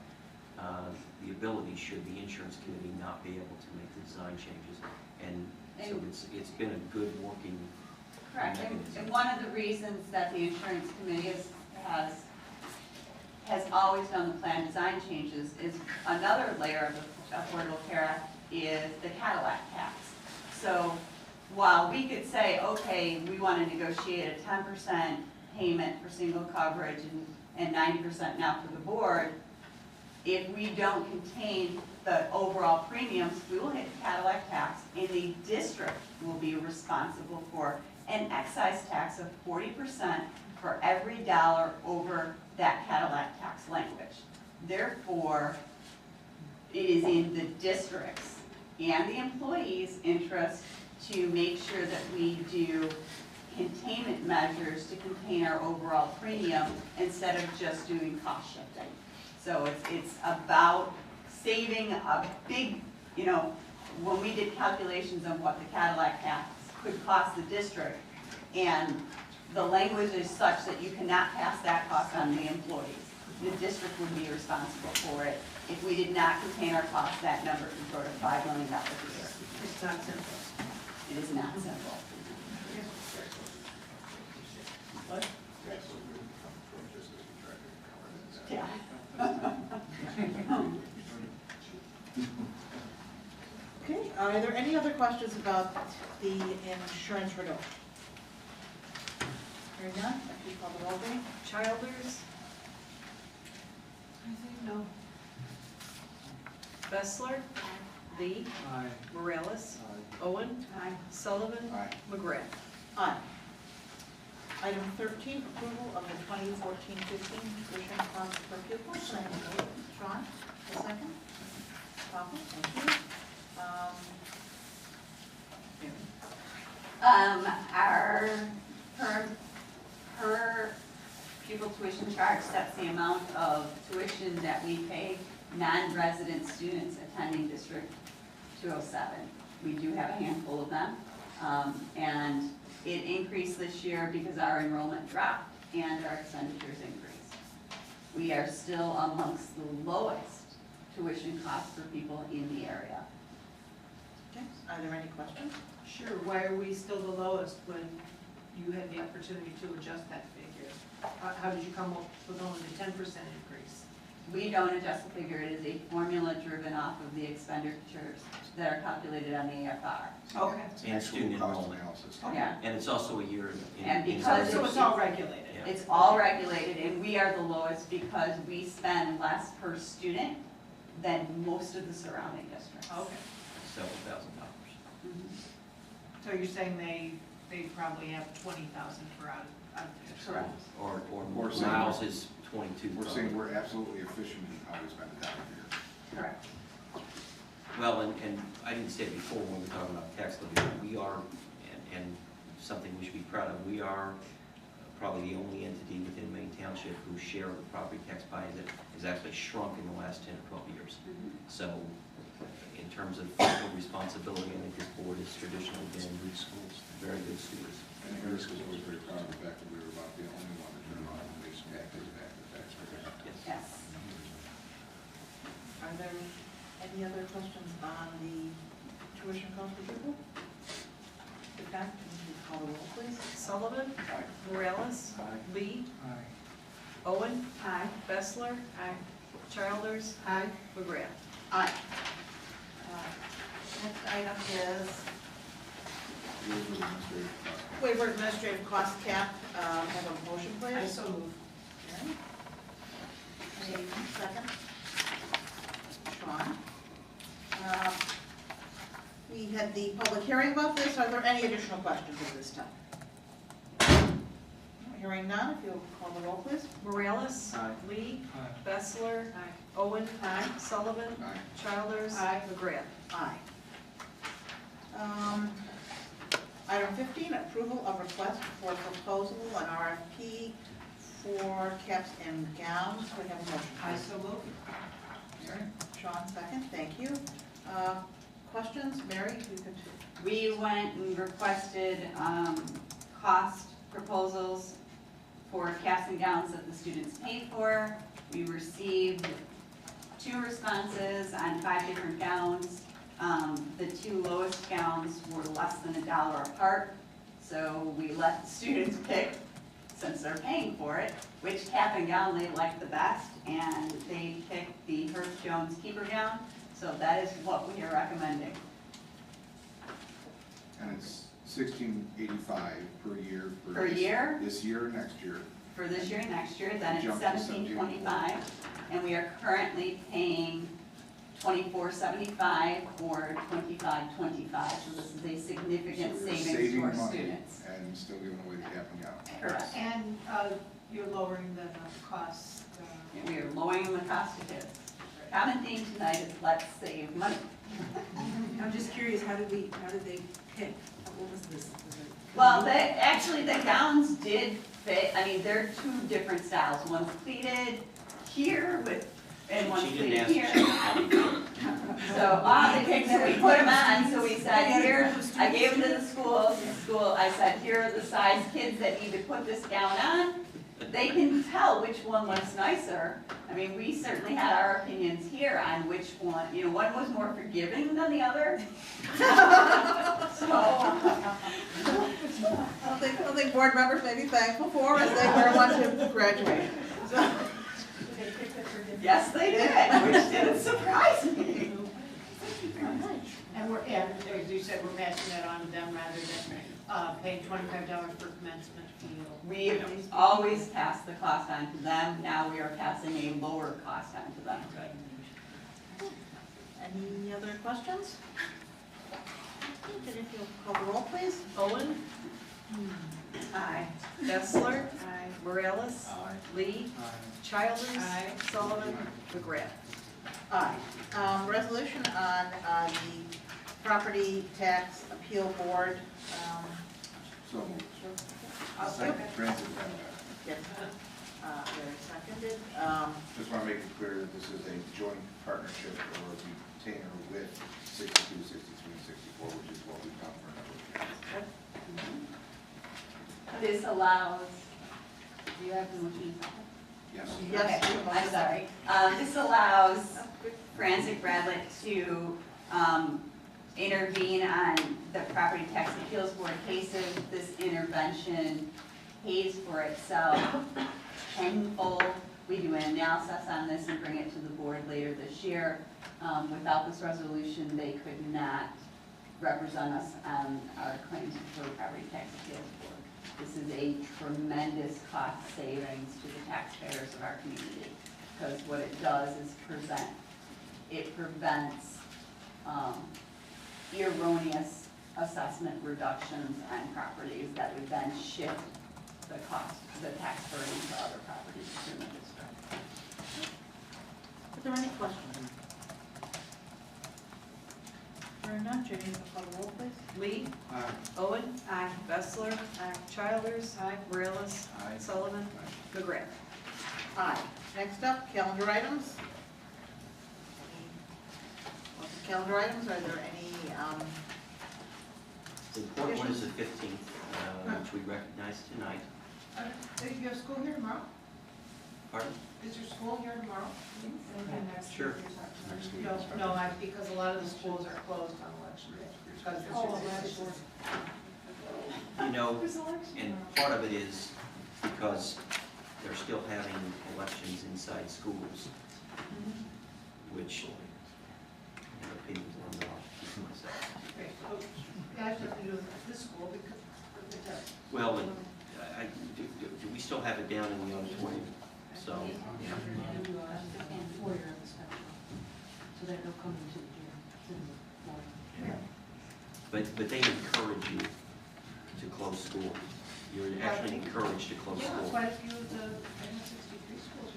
the ability, should the insurance committee not be able to make the design changes. And so it's been a good working Correct, mechanism. and one of the reasons that the insurance committee has always done the plan design changes is another layer of the Affordable Care Act is the Cadillac tax. So while we could say, okay, we want to negotiate a 10% payment for single coverage and 90% now for the board, if we don't contain the overall premiums, we will hit the Cadillac tax, and the district will be responsible for an excise tax of 40% for every dollar over that Cadillac tax language. Therefore, it is in the district's and the employees' interest to make sure that we do containment measures to contain our overall premium instead of just doing cost shifting. So it's about saving a big, when we did calculations of what the Cadillac tax could cost the district, and the language is such that you cannot pass that cost on the employees. The district would be responsible for it. If we did not contain our costs, that number could go to $5 million a year. It's not simple. It is not simple. What? Yeah. Okay, are there any other questions about the insurance renewal? Hearing none, if you call the roll, please. Childers? I think no. Bessler? Lee? Aye. Morales? Owen? Aye. Sullivan? Aye. McGrath? Aye. Item 13, approval of the 2014-15 tuition cost per pupil. Can I have a motion? Sean, a second? Papa, thank you. Mary. Our per pupil tuition charge sets the amount of tuition that we pay non-resident students attending District 207. We do have a handful of them, and it increased this year because our enrollment dropped and our expenditures increased. We are still amongst the lowest tuition costs for people in the area. Okay, are there any questions? Sure, why are we still the lowest when you had the opportunity to adjust that figure? How did you come up with only the 10% increase? We don't adjust the figure. It is a formula driven off of the expenditures that are calculated on the AFR. Okay. And student Actual cost enrollment. analysis. Yeah. And it's also a year in. And in- because So it's all regulated? Yeah. It's all regulated, and we are the lowest because we spend less per student than most of the surrounding districts. Okay. Several $1,000. So you're saying they probably have 20,000 for out of district? Correct. Or We're saying- Miles is 22. We're saying we're absolutely efficient in how we spend the dollar here. Correct. Well, and I didn't say it before when we were talking about tax levy, we are, and something we should be proud of, we are probably the only entity within Maine Township whose share of the property tax pie has actually shrunk in the last 10 or 12 years. So in terms of fiscal responsibility, I think this board has traditionally been very good stewards. And Harris was always very proud of the fact that we were about the only one to turn around and raise back the taxpayers. Yes. Are there any other questions on the tuition cost per pupil? Defect? Call the roll, please. Sullivan? Aye. Morales? Aye. Lee? Aye. Owen? Aye. Bessler? Aye. Childers? Aye. McGrath? Aye. Next item is waiver administrative cost cap. Have a motion, please. I so move. Mary? Any second? Sean? We had the public hearing about this. Are there any additional questions at this time? Hearing none, if you'll call the roll, please. Morales? Aye. Lee? Aye. Bessler? Aye. Owen? Sullivan? Aye. Childers? Aye. McGrath? Aye. Item 15, approval of request for proposal, an RFP for caps and gowns. We have a motion. I so move. Mary? Sean, second, thank you. Questions? Mary, if you could. We went and requested cost proposals for caps and gowns that the students paid for. We received 2 responses on 5 different gowns. The 2 lowest gowns were less than $1 apart, so we let the students pick, since they're paying for it, which cap and gown they liked the best, and they picked the Herb Jones Keeper gown, so that is what we are recommending. And it's $16.85 per year for Per year? this year and next year. For this year and next year, then it's Jump to $17.25, and we are currently paying $24.75 or $25.25, so this is a significant So we're savings to saving our money students. and still giving away the cap and gown. Correct. And you're lowering the cost. And we are lowering the cost of kids. Common theme tonight is let's save money. I'm just curious, how did they pick? What was this? Was it- Well, actually, the gowns did fit, I mean, they're 2 different styles. One's pleated here and one's She didn't pleated ask. here. So, they picked them, we put them on, so we said, here, I gave them to the school, I said, here are the size kids that need to put this gown on. They can tell which one looks nicer. I mean, we certainly had our opinions here on which one, one was more forgiving than the other. So, I don't think board members may be thankful for as they wear one to graduate. So, yes, they did, which didn't surprise me. And as you said, we're passing that on to them rather than paying $25 for commencement fee. We always pass the cost on to them, now we are passing a lower cost on to them. any other questions? And if you'll call the roll, please. Owen? Aye. Bessler? Aye. Morales? Aye. Lee? Aye. Childers? Aye. Sullivan? McGrath? Aye. Resolution on the Property Tax Appeal Board. So moved. I'll second. Transit and, Yes. Very seconded. just want to make it clear that this is a joint partnership or retainer with 62, 63, and 64, which is what we've done for a number of years. This allows, do you have the motion? Yes. Yes. Okay, I'm sorry. This allows Francis Bradlett to intervene on the property tax appeals board cases. This intervention pays for itself tenfold. We do an analysis on this and bring it to the board later this year. Without this resolution, they could not represent us on our claims before the property tax appeals board. This is a tremendous cost savings to the taxpayers of our community, because what it does is it prevents erroneous assessment reductions on properties that would then shift the cost, the tax burden to other properties within the district. Are there any questions? Hearing none, Jenny, will call the roll, please. Lee? Aye. Owen? Aye. Bessler? Aye. Childers? Aye. Morales? Aye. Sullivan? McGrath? Aye. Next up, calendar items. Calendar items, are there any, The important one is the 15th, which we recognize tonight. You have school here tomorrow? Pardon? Is your school here tomorrow? Sure. Next week. No, because a lot of the schools are closed on election day. Because it's Oh, just- election. You know, and part of it is because they're still having elections inside schools, which, in my opinion, is a little off myself. Great. Oh, that has nothing to do with this school because it does. Well, and do we still have it down in the auditorium? So, yeah. So that they'll come into the gym. But they encourage you to close school. You're actually encouraged to close Yeah, school. quite a few of the, I know 63 schools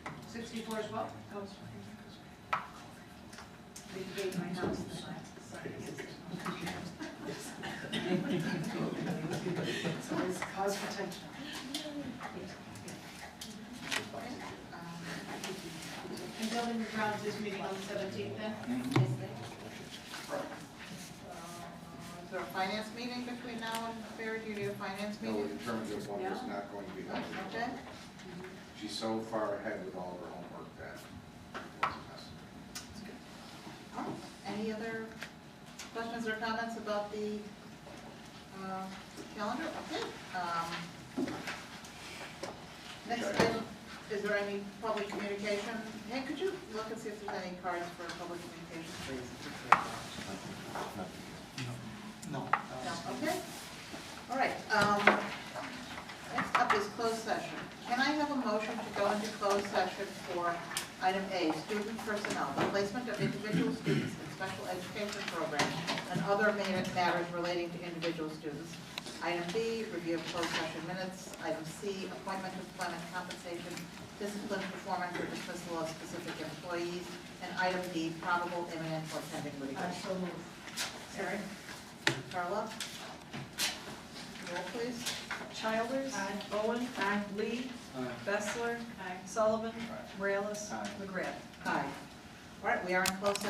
are 64 as well? They gave my house the last so it's cause for tension. And building and grounds is meeting on the 17th then? Is there a finance meeting between now and Barry? Do you need a finance No, meeting? in terms of what was not going to be done. Okay. She's so far ahead with all of her homework that it was a mess. All right. Any other questions or comments about the calendar? Okay. Next item, is there any public communication? Hey, could you look and see if there's any cards for public communication, please? No. No, okay. All right, next up is closed session. Can I have a motion to go into closed session for item A, student personnel, the placement of individual students in special education programs and other matters relating to individual students. Item B, review of closed session minutes. Item C, appointment, employment, compensation, discipline, performance, or dismissal of specific employees. And item D, probable, imminent, or pending litigation. So move. Sarah? Carla? Roll, please. Childers. Bowen. Lee. Bessler. Sullivan. Morales. McGrath. Aye. All right, we are in closed session.